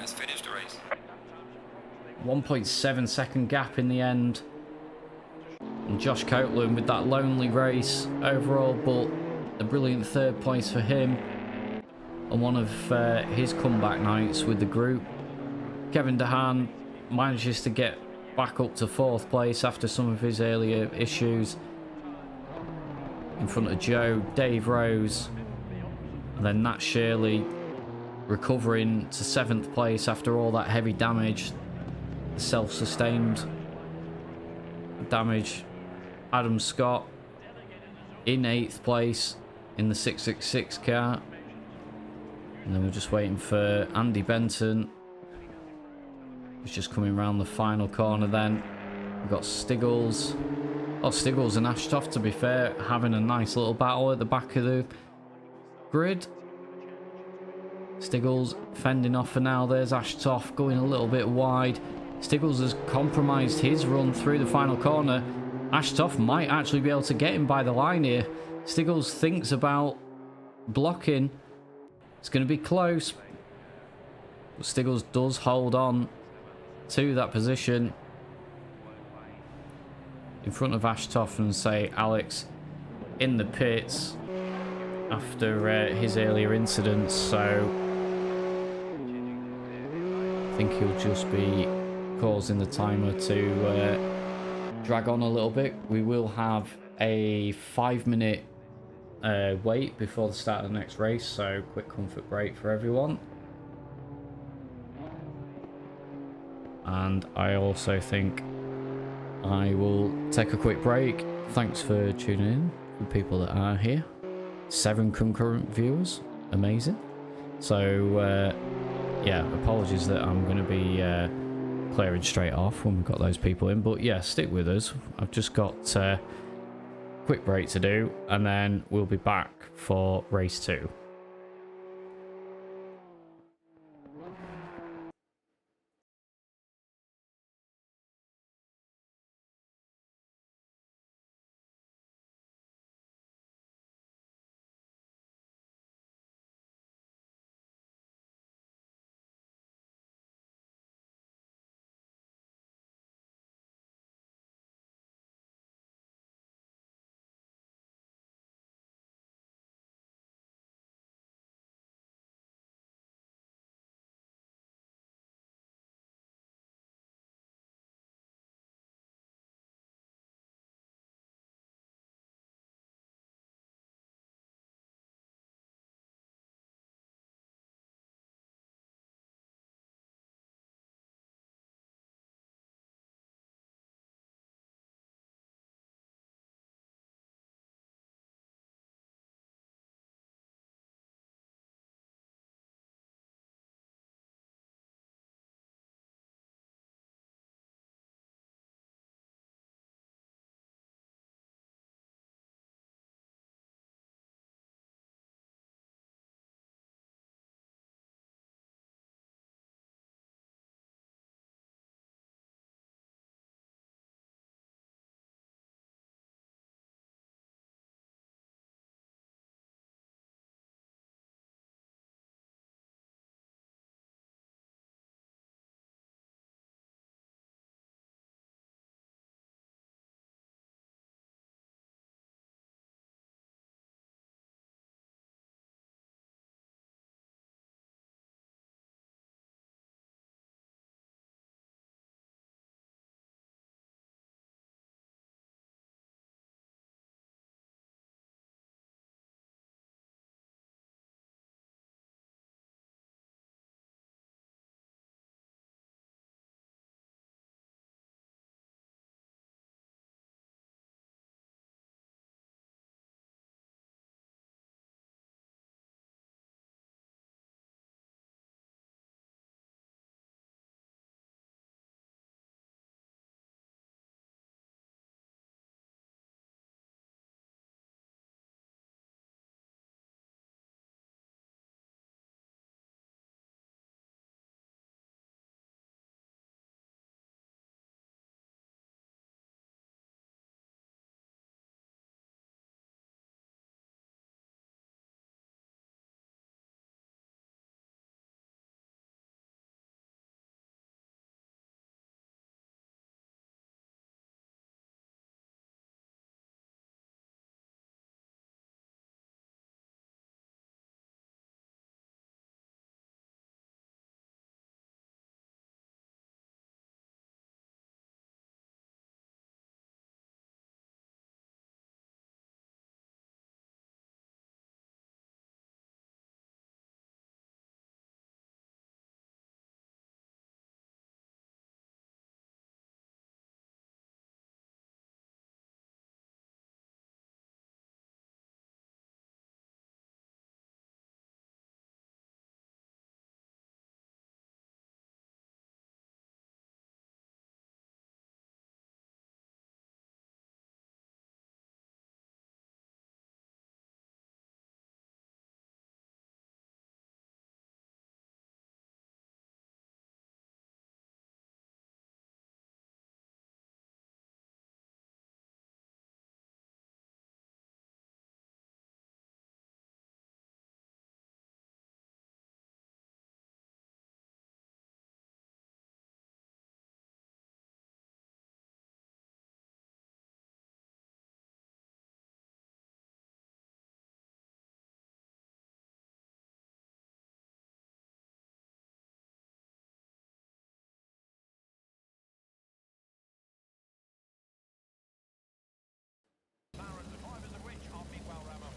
1.7 second gap in the end. And Josh Copeland with that lonely race overall, but a brilliant third place for him on one of his comeback nights with the group. Kevin DeHaan manages to get back up to 4th place after some of his earlier issues, in front of Joe, Dave Rose, and then Nat Shirley recovering to 7th place after all that heavy damage, the self-sustained damage. Adam Scott in 8th place in the 666 car, and then we're just waiting for Andy Benton. He's just coming around the final corner then. We've got Stiggles. Oh, Stiggles and Ashtoft, to be fair, having a nice little battle at the back of the grid. Stiggles fending off for now. There's Ashtoft going a little bit wide. Stiggles has compromised his run through the final corner. Ashtoft might actually be able to get him by the line here. Stiggles thinks about blocking. It's going to be close. But Stiggles does hold on to that position in front of Ashtoft, and say Alex in the pits after his earlier incidents, so I think he'll just be causing the timer to drag on a little bit. We will have a 5-minute wait before the start of the next race, so quick comfort break for everyone. And I also think I will take a quick break. Thanks for tuning in, the people that are here. 7 concurrent viewers, amazing. So yeah, apologies that I'm going to be clearing straight off when we've got those people in, but yeah, stick with us. I've just got a quick break to do, and then we'll be back for race 2.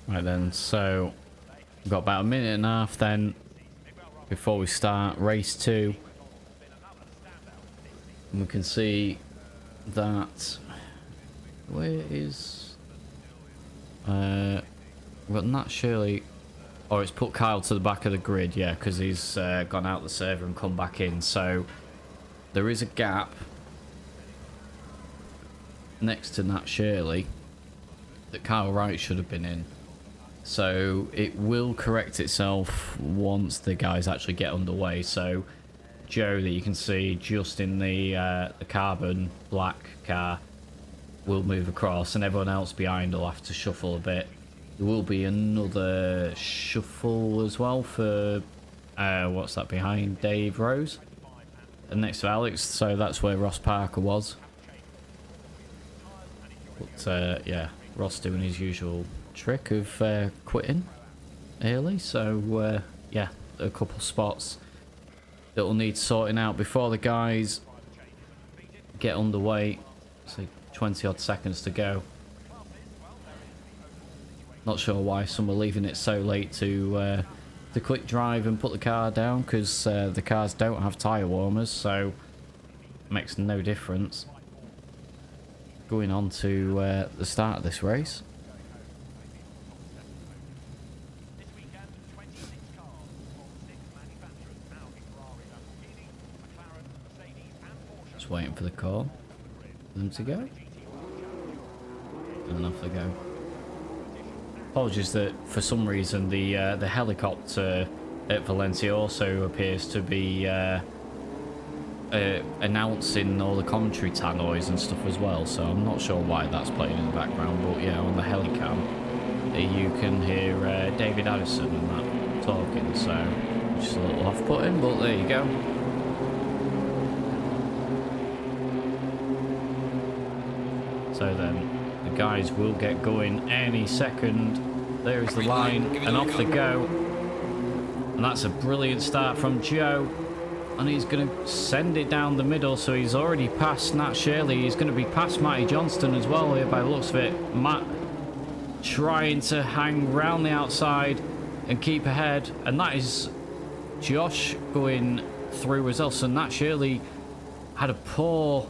Right then, so we've got about a minute and a half then before we start race 2. And we can see that where is we've got Nat Shirley. Oh, it's put Kyle to the back of the grid, yeah, because he's gone out the server and come back in. So there is a gap next to Nat Shirley that Kyle Wright should have been in. So it will correct itself once the guys actually get underway. So Joe, that you can see just in the carbon black car, will move across, and everyone else behind will have to shuffle a bit. There will be another shuffle as well for what's that behind Dave Rose and next to Alex, so that's where Ross Parker was. But yeah, Ross doing his usual trick of quitting early, so yeah, a couple spots that will need sorting out before the guys get underway. So 20 odd seconds to go. Not sure why some are leaving it so late to quick drive and put the car down, because the cars don't have tyre warmers, so it makes no difference. Going on to the start of this race. Just waiting for the call for them to go. And off they go. Apologies that for some reason the helicopter at Valencia also appears to be announcing all the commentary tannoys and stuff as well, so I'm not sure why that's playing in the background, but yeah, on the helicam you can hear David Addison and that talking, so just a little off-putting, but there you go. So then the guys will get going any second. There is the line, and off they go. And that's a brilliant start from Joe. And he's going to send it down the middle, so he's already passed Nat Shirley. He's going to be past Matty Johnston as well here by the looks of it. Matt trying to hang round the outside and keep ahead. And that is Josh going through as well. So Nat Shirley had a poor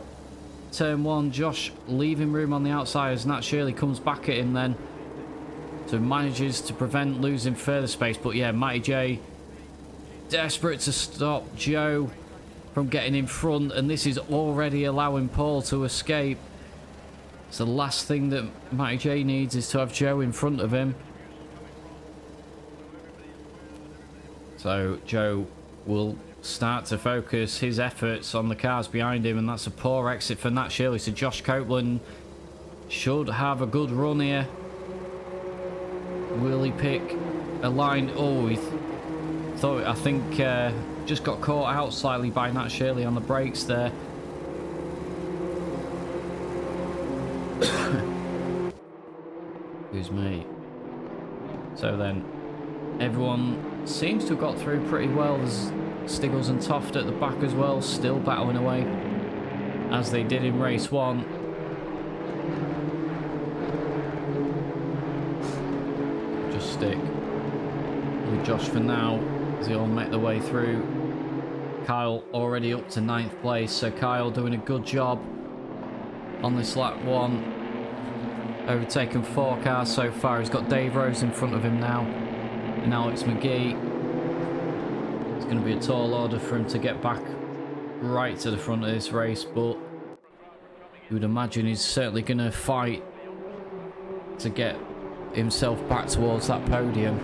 turn 1, Josh leaving room on the outside as Nat Shirley comes back at him then. So manages to prevent losing further space. But yeah, Matty J desperate to stop Joe from getting in front. And this is already allowing Paul to escape. So the last thing that Matty J needs is to have Joe in front of him. So Joe will start to focus his efforts on the cars behind him, and that's a poor exit for Nat Shirley. So Josh Copeland should have a good run here. Will he pick a line? Oh, he thought, I think, just got caught out slightly by Nat Shirley on the brakes there. Excuse me. So then everyone seems to have got through pretty well. There's Stiggles and Toft at the back as well, still battling away as they did in race 1. Just stick with Josh for now as they all make their way through. Kyle already up to 9th place, so Kyle doing a good job on this lap 1. Overtaken 4 cars so far. He's got Dave Rose in front of him now, and Alex McGee. It's going to be a tall order for him to get back right to the front of this race, but you would imagine he's certainly going to fight to get himself back towards that podium.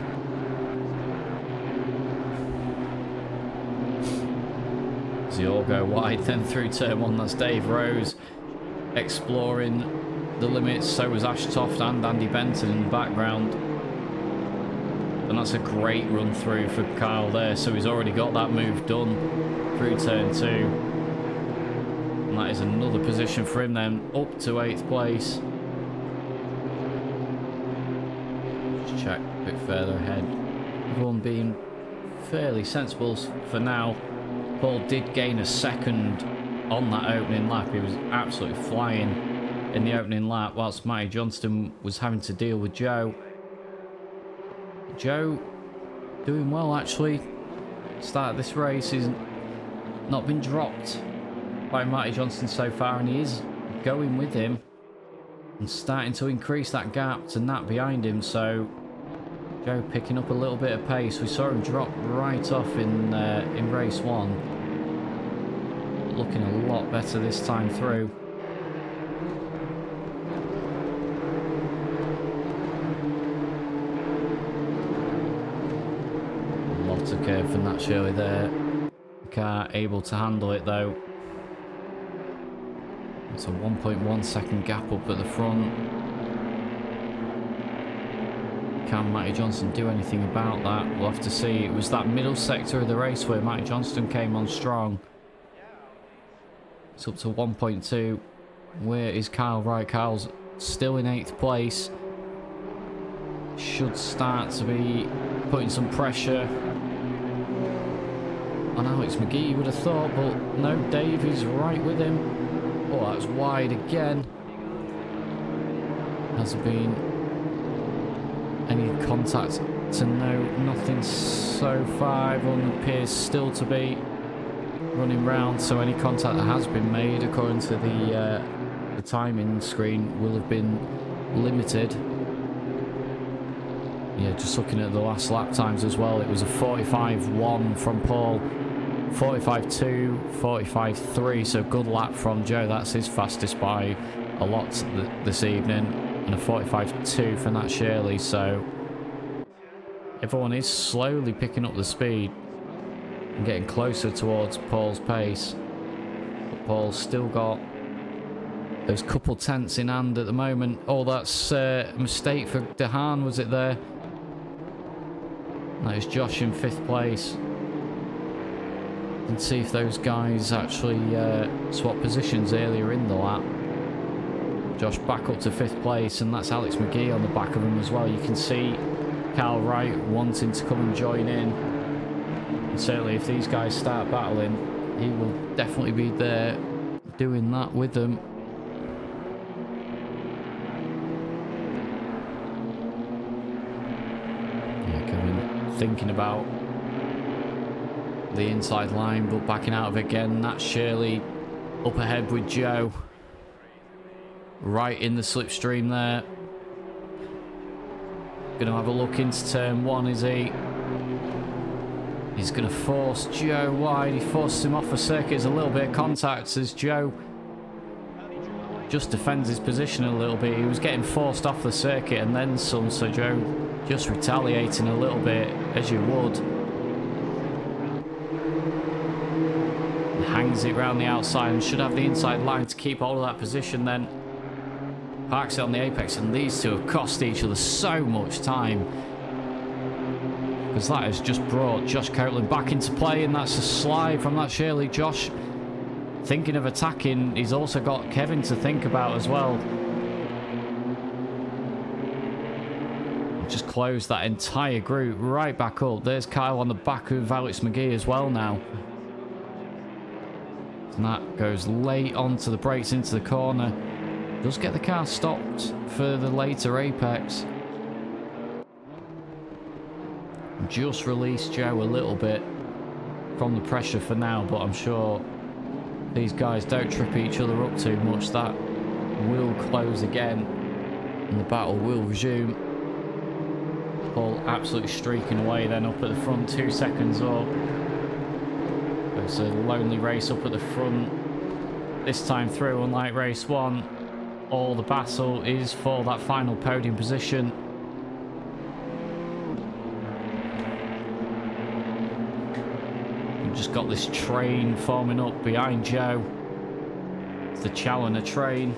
As they all go wide then through turn 1, that's Dave Rose exploring the limits. So was Ash Toft and Andy Benton in the background. And that's a great run through for Kyle there. So he's already got that move done through turn 2. And that is another position for him then, up to 8th place. Just check a bit further ahead. Everyone being fairly sensible for now. Paul did gain a second on that opening lap. He was absolutely flying in the opening lap, whilst Matty Johnston was having to deal with Joe. Joe doing well, actually. Start of this race, he's not been dropped by Matty Johnston so far, and he is going with him and starting to increase that gap to Nat behind him. So Joe picking up a little bit of pace. We saw him drop right off in race 1. Looking a lot better this time through. Lots of curve for Nat Shirley there. Car able to handle it though. It's a 1.1 second gap up at the front. Can Matty Johnston do anything about that? We'll have to see. It was that middle sector of the race where Matty Johnston came on strong. It's up to 1.2. Where is Kyle? Right, Kyle's still in 8th place. Should start to be putting some pressure on Alex McGee, you would have thought, but no, Dave is right with him. Oh, that's wide again. Has there been any contact to note? Nothing so far. Everyone appears still to be running round, so any contact that has been made, according to the timing screen, will have been limited. Yeah, just looking at the last lap times as well, it was a 45.1 from Paul, 45.2, 45.3, so good lap from Joe. That's his fastest by a lot this evening, and a 45.2 for Nat Shirley. So everyone is slowly picking up the speed and getting closer towards Paul's pace, but Paul's still got those couple tenths in hand at the moment. Oh, that's a mistake for Dehaan, was it there? That is Josh in 5th place. And see if those guys actually swap positions earlier in the lap. Josh back up to 5th place, and that's Alex McGee on the back of him as well. You can see Kyle Wright wanting to come and join in. And certainly if these guys start battling, he will definitely be there doing that with them. Yeah, Kevin thinking about the inside line, but backing out of it again. Nat Shirley up ahead with Joe. Right in the slipstream there. Gonna have a look into turn 1, is he? He's gonna force Joe wide. He forces him off the circuit. There's a little bit of contact as Joe just defends his position a little bit. He was getting forced off the circuit and then some, so Joe just retaliating a little bit, as you would. Hangs it round the outside and should have the inside line to keep hold of that position, then parks it on the apex, and these two have cost each other so much time, because that has just brought Josh Copeland back into play, and that's a slide from that Shirley. Josh thinking of attacking. He's also got Kevin to think about as well. Just closed that entire group right back up. There's Kyle on the back of Alex McGee as well now. And that goes late onto the brakes into the corner. Does get the car stopped for the later apex. Just released Joe a little bit from the pressure for now, but I'm sure these guys don't trip each other up too much. That will close again and the battle will resume. Paul absolutely streaking away then up at the front, 2 seconds up. It's a lonely race up at the front this time through, unlike race 1. All the battle is for that final podium position. We've just got this train forming up behind Joe. It's the Challoner train.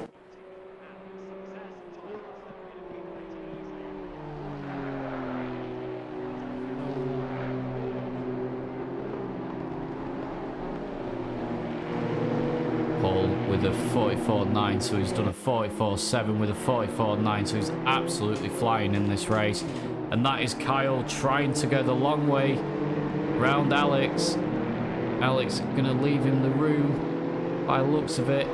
With a 44.9, so he's done a 44.7 with a 44.9, so he's absolutely flying in this race. And that is Kyle trying to go the long way round Alex. Alex gonna leave him the room by the looks of it.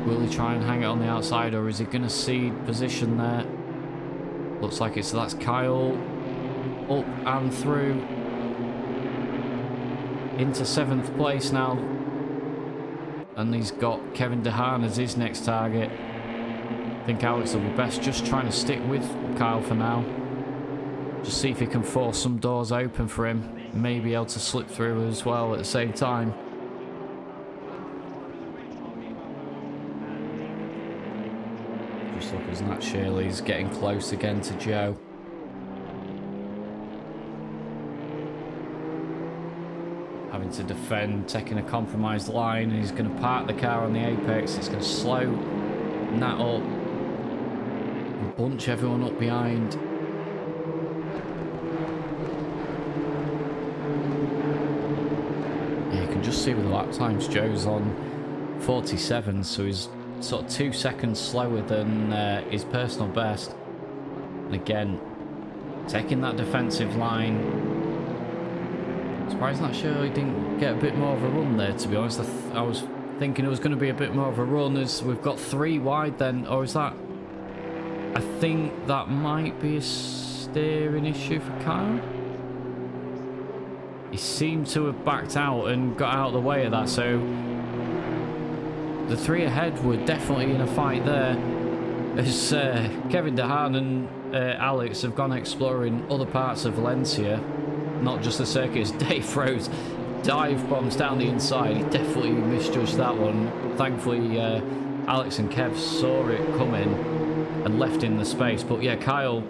Will he try and hang it on the outside, or is he gonna cede position there? Looks like that's Kyle up and through into 7th place now. And he's got Kevin DeHaan as his next target. I think Alex will be best just trying to stick with Kyle for now. Just see if he can force some doors open for him. Maybe able to slip through as well at the same time. Just look as Nat Shirley's getting close again to Joe. Having to defend, taking a compromised line, and he's going to park the car on the apex. It's going to slow Nat up and bunch everyone up behind. Yeah, you can just see with the lap times, Joe's on 47, so he's sort of 2 seconds slower than his personal best. And again, taking that defensive line. Surprised not sure he didn't get a bit more of a run there, to be honest. I was thinking it was going to be a bit more of a run, as we've got 3 wide then. Or is that... I think that might be a steering issue for Kyle. He seemed to have backed out and got out of the way of that, so the 3 ahead were definitely in a fight there, as Kevin DeHaan and Alex have gone exploring other parts of Valencia, not just the circuits. Dave Rose dive bombs down the inside. He definitely misjudged that one. Thankfully, Alex and Kev saw it coming and left in the space. But yeah, Kyle,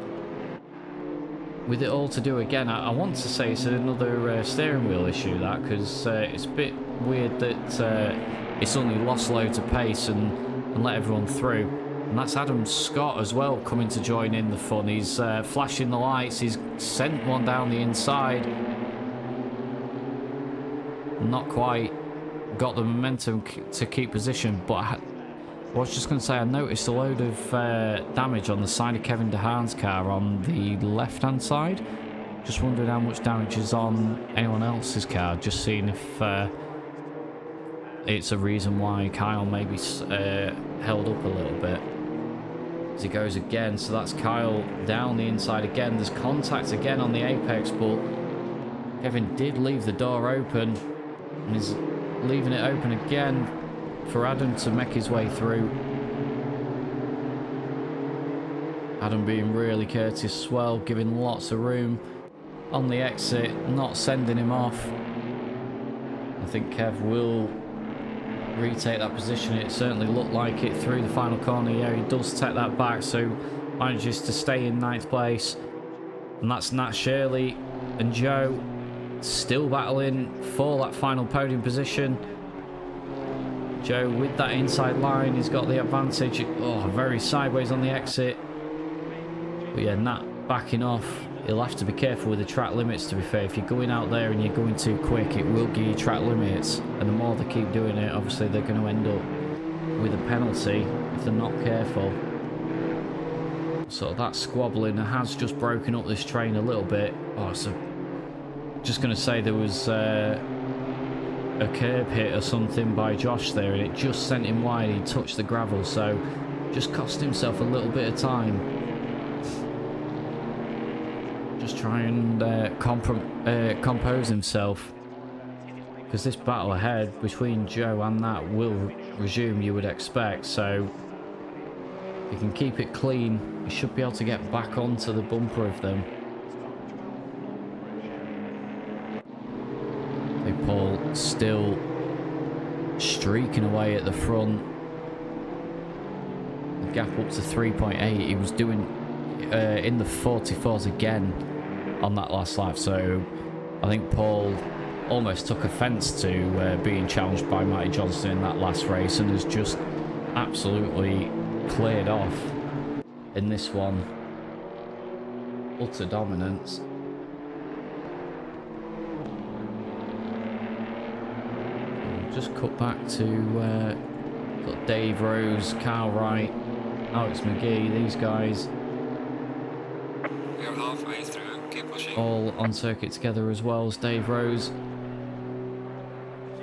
with it all to do again, I want to say it's another steering wheel issue, that, because it's a bit weird that he suddenly lost loads of pace and let everyone through. And that's Adam Scott as well coming to join in the fun. He's flashing the lights. He's sent one down the inside. Not quite got the momentum to keep position. But I was just going to say, I noticed a load of damage on the side of Kevin DeHaan's car on the left-hand side. Just wondering how much damage is on anyone else's car. Just seeing if it's a reason why Kyle maybe held up a little bit. As he goes again, so that's Kyle down the inside again. There's contact again on the apex, but Kevin did leave the door open and is leaving it open again for Adam to make his way through. Adam being really courteous as well, giving lots of room on the exit, not sending him off. I think Kev will retake that position. It certainly looked like it through the final corner. Yeah, he does take that back, so manages to stay in 9th place. And that's Nat Shirley and Joe still battling for that final podium position. Joe with that inside line, he's got the advantage. Oh, very sideways on the exit. But yeah, Nat backing off. He'll have to be careful with the track limits, to be fair. If you're going out there and you're going too quick, it will give you track limits. And the more they keep doing it, obviously they're going to end up with a penalty if they're not careful. So that squabbling has just broken up this train a little bit. Oh, so just going to say there was a curb hit or something by Josh there, and it just sent him wide. He touched the gravel, so just cost himself a little bit of time. Just try and compose himself, because this battle ahead between Joe and that will resume, you would expect. So if he can keep it clean, he should be able to get back onto the bumper of them. Paul still streaking away at the front. The gap up to 3.8. He was doing in the 44s again on that last lap, so I think Paul almost took offence to being challenged by Matty Johnson in that last race, and has just absolutely cleared off in this one. Utter dominance. Just cut back to got Dave Rose, Carl Wright, Alex McGee, these guys We are halfway through, keep pushing. all on circuit together, as well as Dave Rose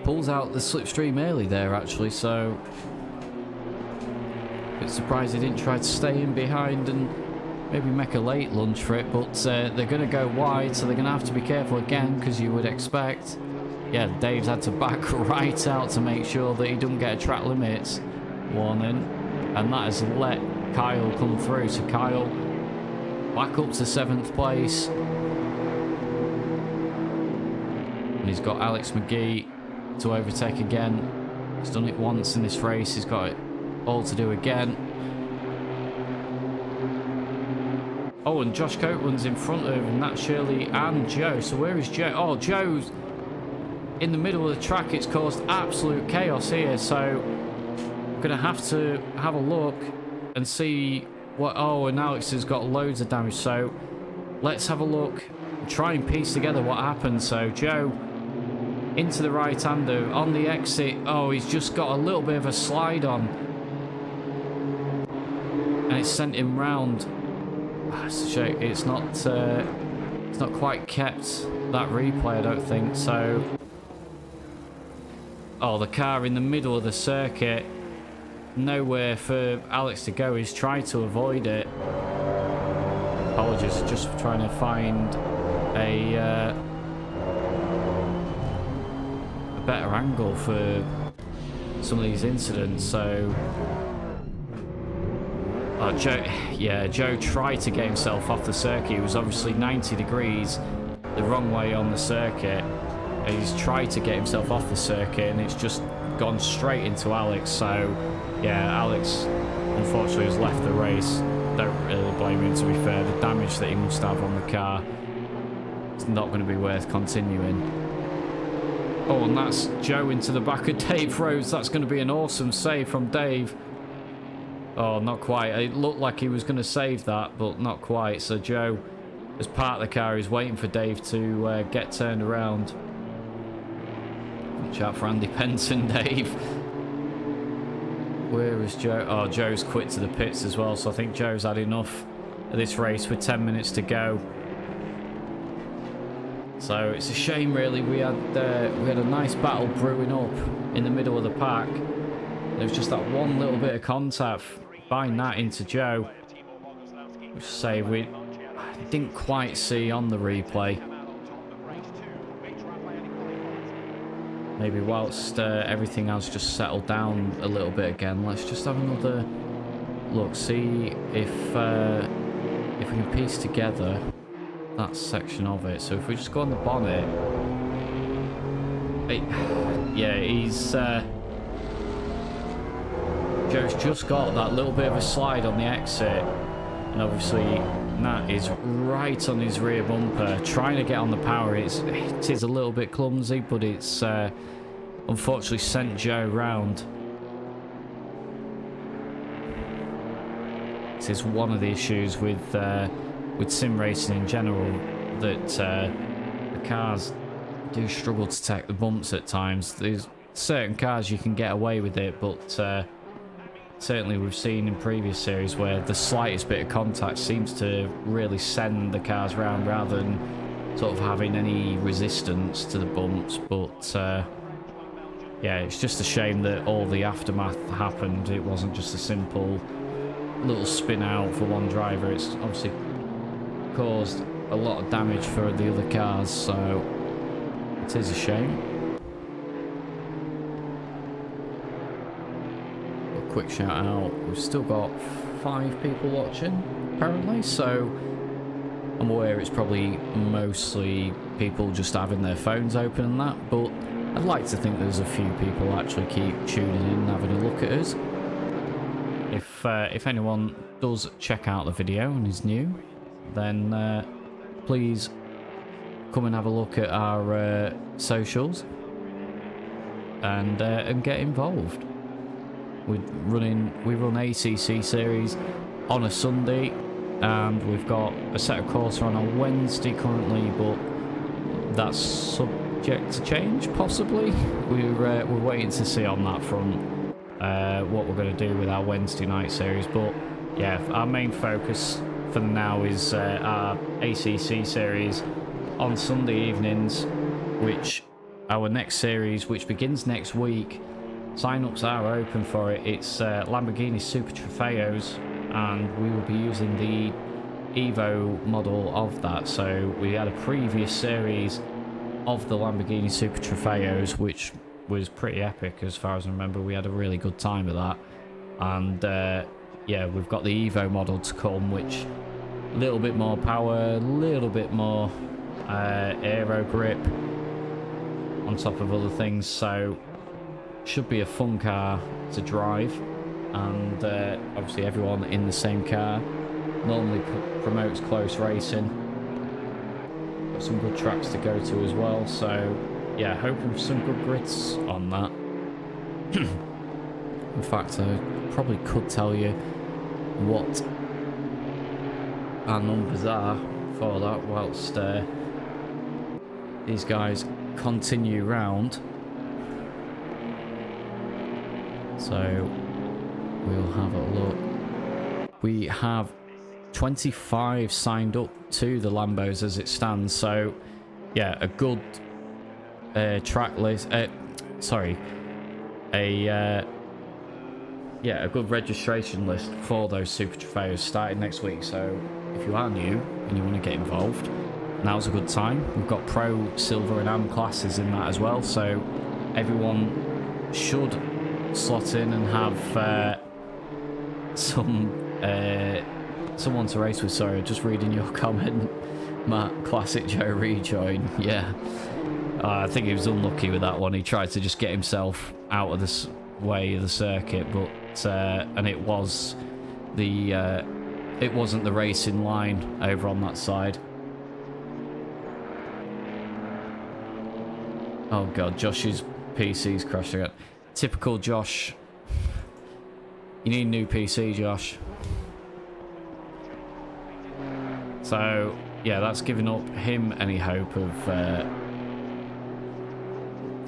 pulls out the slipstream early there, actually, so a bit surprised he didn't try to stay in behind and maybe make a late lunge for it, but they're going to go wide, so they're going to have to be careful again, because you would expect. Yeah, Dave's had to back right out to make sure that he doesn't get a track limits warning, and that has let Kyle come through. So Kyle back up to 7th place, and he's got Alex McGee to overtake again. He's done it once in this race, he's got it all to do again. Oh, and Josh Copeland's in front of Nat Shirley and Joe. So where is Joe? Oh, Joe's in the middle of the track. It's caused absolute chaos here, so I'm gonna have to have a look and see what. Oh, and Alex has got loads of damage, so let's have a look and try and piece together what happened. So Joe into the right-hander on the exit. Oh, he's just got a little bit of a slide on, and it sent him round. It's not quite kept that replay, I don't think. So, oh, the car in the middle of the circuit, nowhere for Alex to go. He's tried to avoid it. Apologies, just trying to find a better angle for some of these incidents. So, oh, Joe tried to get himself off the circuit. He was obviously 90 degrees the wrong way on the circuit, and he's tried to get himself off the circuit, and it's just gone straight into Alex. So yeah, Alex unfortunately has left the race. Don't really blame him, to be fair. The damage that he must have on the car, it's not going to be worth continuing. Oh, and that's Joe into the back of Dave Rhodes. That's going to be an awesome save from Dave. Oh, not quite. It looked like he was going to save that, but not quite. So Joe has parked the car. He's waiting for Dave to get turned around. Watch out for Andy Penton, Dave. Where is Joe? Oh, Joe's quit to the pits as well. So I think Joe's had enough of this race with 10 minutes to go. So it's a shame, really. We had a nice battle brewing up in the middle of the pack. There was just that one little bit of contact by Nat into Joe, which say we didn't quite see on the replay. Maybe whilst everything else just settled down a little bit again, let's just have another look, see if we can piece together that section of it. So if we just go on the bonnet, yeah, he's Joe's just got that little bit of a slide on the exit, and obviously Nat is right on his rear bumper trying to get on the power. It is a little bit clumsy, but it's unfortunately sent Joe round. This is one of the issues with sim racing in general, that the cars do struggle to take the bumps at times. There's certain cars you can get away with it, but certainly we've seen in previous series where the slightest bit of contact seems to really send the cars round rather than sort of having any resistance to the bumps. But yeah, it's just a shame that all the aftermath happened. It wasn't just a simple little spin out for one driver. It's obviously caused a lot of damage for the other cars, so it is a shame. Quick shout out, we've still got 5 people watching apparently, so I'm aware it's probably mostly people just having their phones open and that, but I'd like to think there's a few people actually keep tuning in and having a look at us. If anyone does check out the video and is new, then please come and have a look at our socials and get involved. We run ACC series on a Sunday, and we've got a set of courses on a Wednesday currently, but that's subject to change possibly. We're waiting to see on that front what we're going to do with our Wednesday night series. But yeah, our main focus for now is our ACC series on Sunday evenings, which our next series, which begins next week. Sign-ups are open for it. It's Lamborghini Super Trofeos, and we will be using the Evo model of that. So we had a previous series of the Lamborghini Super Trofeos, which was pretty epic as far as I remember. We had a really good time with that. And yeah, we've got the Evo model to come, which a little bit more power, a little bit more aero grip on top of other things. So should be a fun car to drive. And obviously everyone in the same car. Normally promotes close racing. Got some good tracks to go to as well. So yeah, hoping for some good grids on that. In fact, I probably could tell you what our numbers are for that whilst these guys continue round. So we'll have a look. We have 25 signed up to the Lambos as it stands. So yeah, a good track list. Sorry, a good registration list for those Super Trofeos starting next week. So if you are new and you want to get involved, now's a good time. We've got Pro, Silver and AM classes in that as well. So everyone should slot in and have someone to race with. Sorry, just reading your comment, Matt. Classic Joe rejoin. Yeah, I think he was unlucky with that one. He tried to just get himself out of this way of the circuit, but and it wasn't the racing line over on that side. Oh god, Josh's PC's crashed again. Typical Josh. You need a new PC, Josh. So yeah, that's giving up him any hope of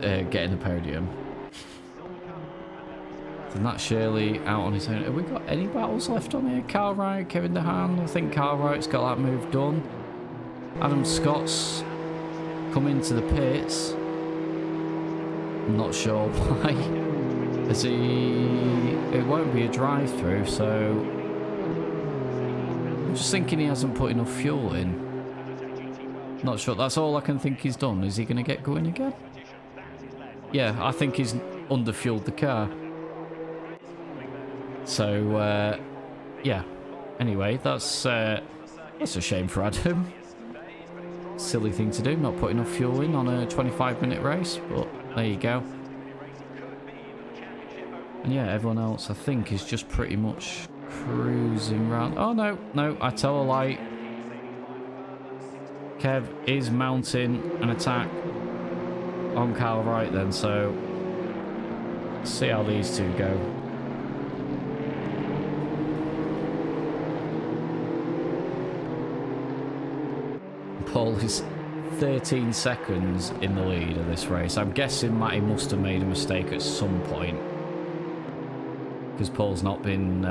getting the podium. And that's Shirley out on his own. Have we got any battles left on here? Carl Wright, Kevin DeHaan. I think Carl Wright's got that move done. Adam Scott's come into the pits. I'm not sure why. As it won't be a drive-through, so I'm just thinking he hasn't put enough fuel in. Not sure. That's all I can think he's done. Is he going to get going again? Yeah, I think he's underfueled the car. So yeah. Anyway, that's a shame for Adam. Silly thing to do, not put enough fuel in on a 25-minute race, but there you go. And yeah, everyone else I think is just pretty much cruising round. Oh no, I tell a lie. Kev is mounting an attack on Carl Wright then, so see how these two go. Paul is 13 seconds in the lead of this race. I'm guessing Matty must have made a mistake at some point, because Paul's not been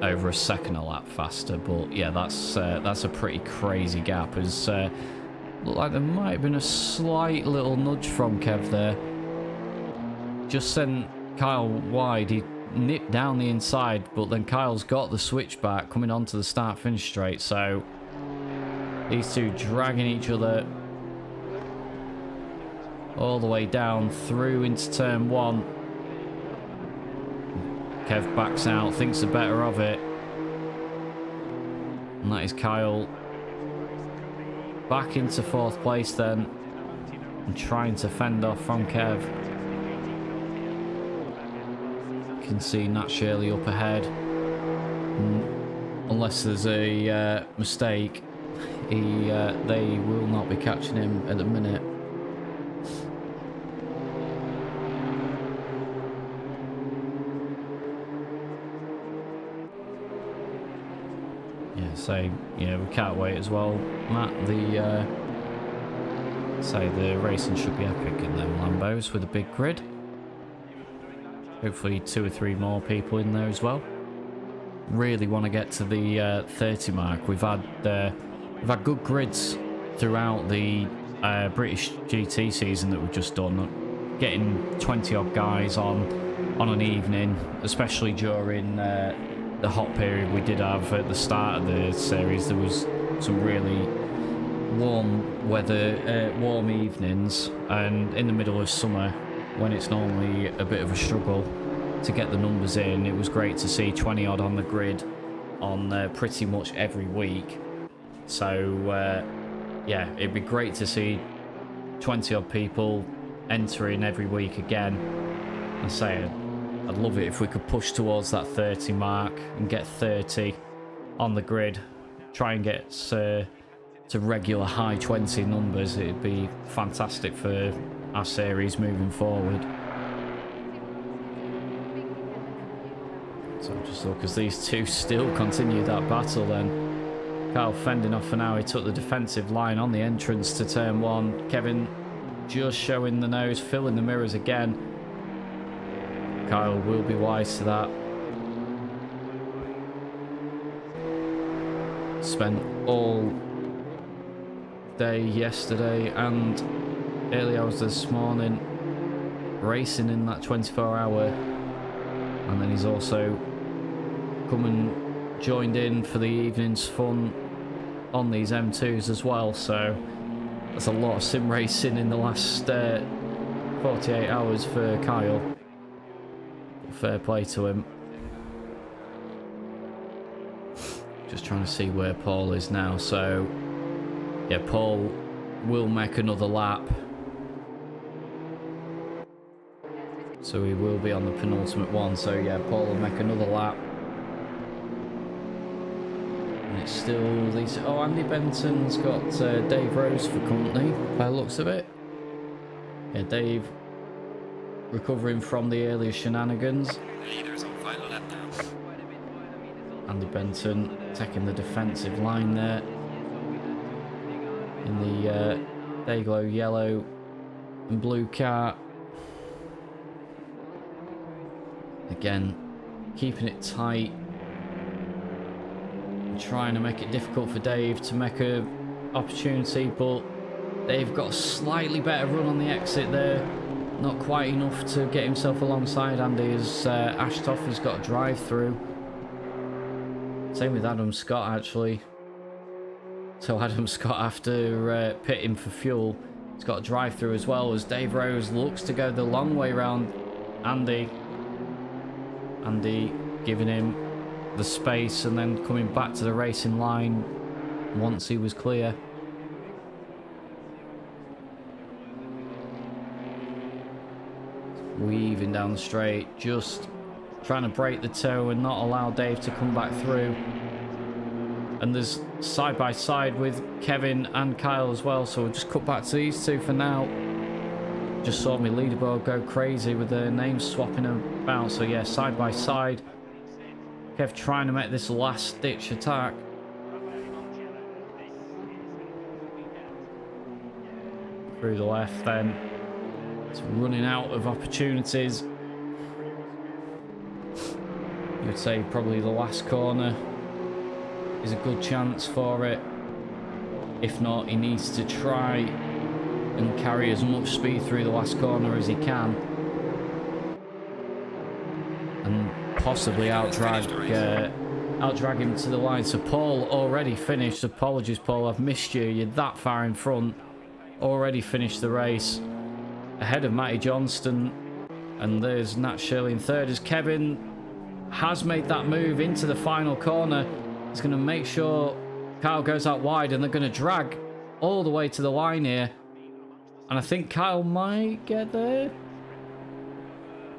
over a second a lap faster. But yeah, that's a pretty crazy gap. As looked like there might have been a slight little nudge from Kev there. Just sent Kyle wide. He nipped down the inside, but then Kyle's got the switchback coming onto the start-finish straight. So these two dragging each other all the way down through into turn one. Kev backs out, thinks the better of it. And that is Kyle back into fourth place then, and trying to fend off from Kev. You can see Nat Shirley up ahead. Unless there's a mistake, they will not be catching him at the minute. Yeah, so yeah, we can't wait as well, Matt. The racing should be epic in them Lambos with a big grid. Hopefully 2 or 3 more people in there as well. Really want to get to the 30 mark. We've had good grids throughout the British GT season that we've just done. Getting 20 odd guys on an evening, especially during the hot period we did have at the start of the series. There was some really warm weather, warm evenings, and in the middle of summer when it's normally a bit of a struggle to get the numbers in, it was great to see 20 odd on the grid on pretty much every week. So yeah, it'd be great to see 20 odd people entering every week again. And say I'd love it if we could push towards that 30 mark and get 30 on the grid, try and get to regular high 20 numbers. It'd be fantastic for our series moving forward. So just look as these two still continue that battle then. Kyle fending off for now. He took the defensive line on the entrance to turn 1. Kevin just showing the nose, filling the mirrors again. Kyle will be wise to that. Spent all day yesterday and early hours this morning racing in that 24-hour, and then he's also come and joined in for the evening's fun on these M2s as well. So that's a lot of sim racing in the last 48 hours for Kyle. Fair play to him. Just trying to see where Paul is now. So yeah, Paul will make another lap, so he will be on the penultimate one. So yeah, Paul will make another lap, and it's still these. Oh, Andy Benton's got Dave Rose for company by the looks of it. Yeah, Dave recovering from the earlier shenanigans. The leader's on final lap now. Andy Benton taking the defensive line there in the Dayglow yellow and blue car. Again, keeping it tight, trying to make it difficult for Dave to make a opportunity, but Dave got a slightly better run on the exit there. Not quite enough to get himself alongside Andy, as Ashtoff has got a drive through. Same with Adam Scott actually. So Adam Scott, after pitting for fuel, he's got a drive through as well, as Dave Rose looks to go the long way round Andy. Andy giving him the space and then coming back to the racing line once he was clear. Weaving down the straight, just trying to break the toe and not allow Dave to come back through. And there's side by side with Kevin and Kyle as well, so we'll just cut back to these two for now. Just saw my leaderboard go crazy with their names swapping about. So yeah, side by side, Kev trying to make this last ditch attack. Through the left then. It's running out of opportunities. You would say probably the last corner is a good chance for it. If not, he needs to try and carry as much speed through the last corner as he can, and possibly outdrag him to the line. So Paul already finished. Apologies, Paul, I've missed you. You're that far in front. Already finished the race ahead of Matty Johnston, and there's Nat Shirley in third, as Kevin has made that move into the final corner. He's going to make sure Kyle goes out wide, and they're going to drag all the way to the line here, and I think Kyle might get there.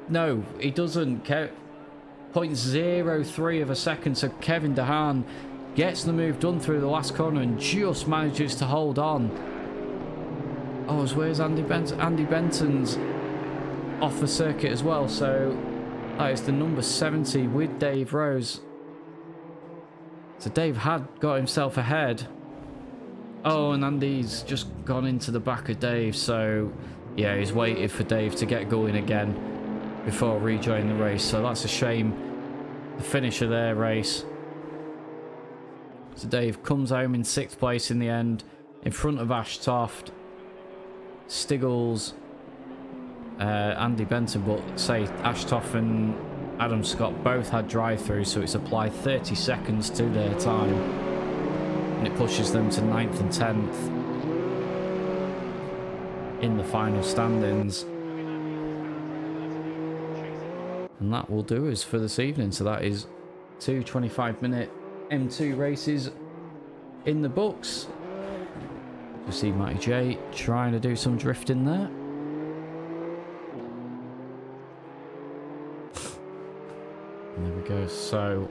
No, he doesn't. 0.03 of a second, so Kevin DeHaan gets the move done through the last corner and just manages to hold on. Oh, where's Andy Benton? Andy Benton's off the circuit as well, so that is the number 70 with Dave Rose. So Dave had got himself ahead. Oh, and Andy's just gone into the back of Dave, so yeah, he's waited for Dave to get going again before rejoining the race, so that's a shame. The finish of their race. So Dave comes home in 6th place in the end, in front of Ashtoft, Stiggles, Andy Benton, but say Ashtoft and Adam Scott both had drive-through, so it's applied 30 seconds to their time. And and it pushes them to 9th and 10th in the final standings. And that will do us for this evening. So that is 2 25-minute M2 races in the books. You see Matty J trying to do some drifting there. And there we go. So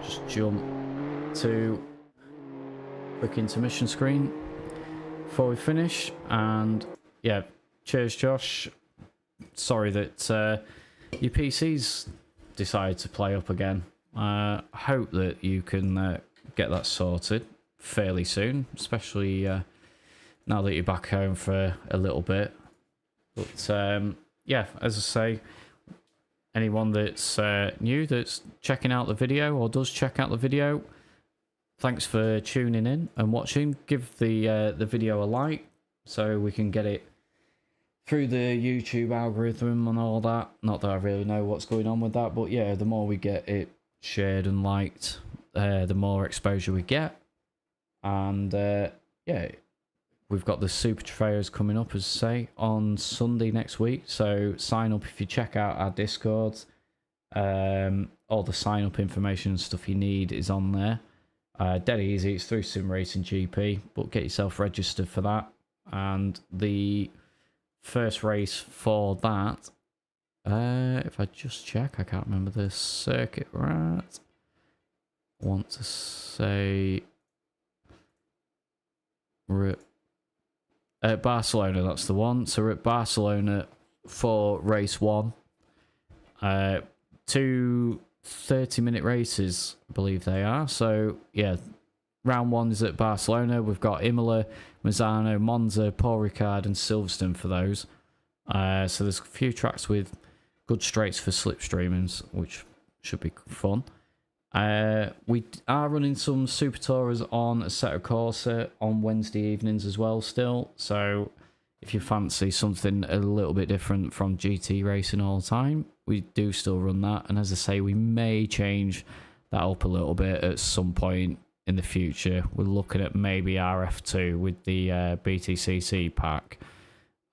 just jump to quick intermission screen before we finish. And yeah, cheers Josh. Sorry that your PC's decided to play up again. Hope that you can get that sorted fairly soon, especially now that you're back home for a little bit. But yeah, as I say, anyone that's new that's checking out the video or does check out the video, thanks for tuning in and watching. Give the video a like so we can get it through the YouTube algorithm and all that. Not that I really know what's going on with that, but yeah, the more we get it shared and liked, the more exposure we get. And yeah, we've got the Super Trofeos coming up, as I say, on Sunday next week. So sign up if you check out our Discord. All the sign up information and stuff you need is on there. Dead easy, it's through Sim Racing GP, but get yourself registered for that. And the first race for that, if I just check, I can't remember the circuit right. I want to say we're at Barcelona, that's the one. So we're at Barcelona for race 1. 2 30-minute races, I believe they are. So yeah, round 1 is at Barcelona. We've got Imola, Mazzano, Monza, Paul Ricard and Silverstone for those. So there's a few tracks with good straights for slipstreamers, which should be fun. We are running some Super Tourers on Assetto Corsa on Wednesday evenings as well still. So if you fancy something a little bit different from GT racing all the time, we do still run that. And as I say, we may change that up a little bit at some point in the future. We're looking at maybe RF2 with the BTCC pack.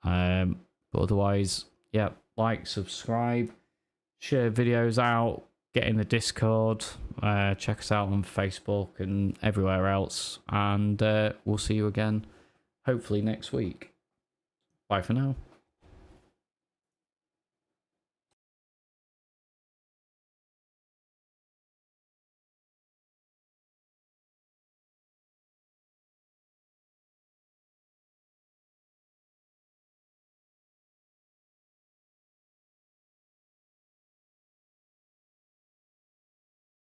But otherwise, yeah, like, subscribe, share videos out, get in the Discord, check us out on Facebook and everywhere else. And we'll see you again, hopefully next week. Bye for now.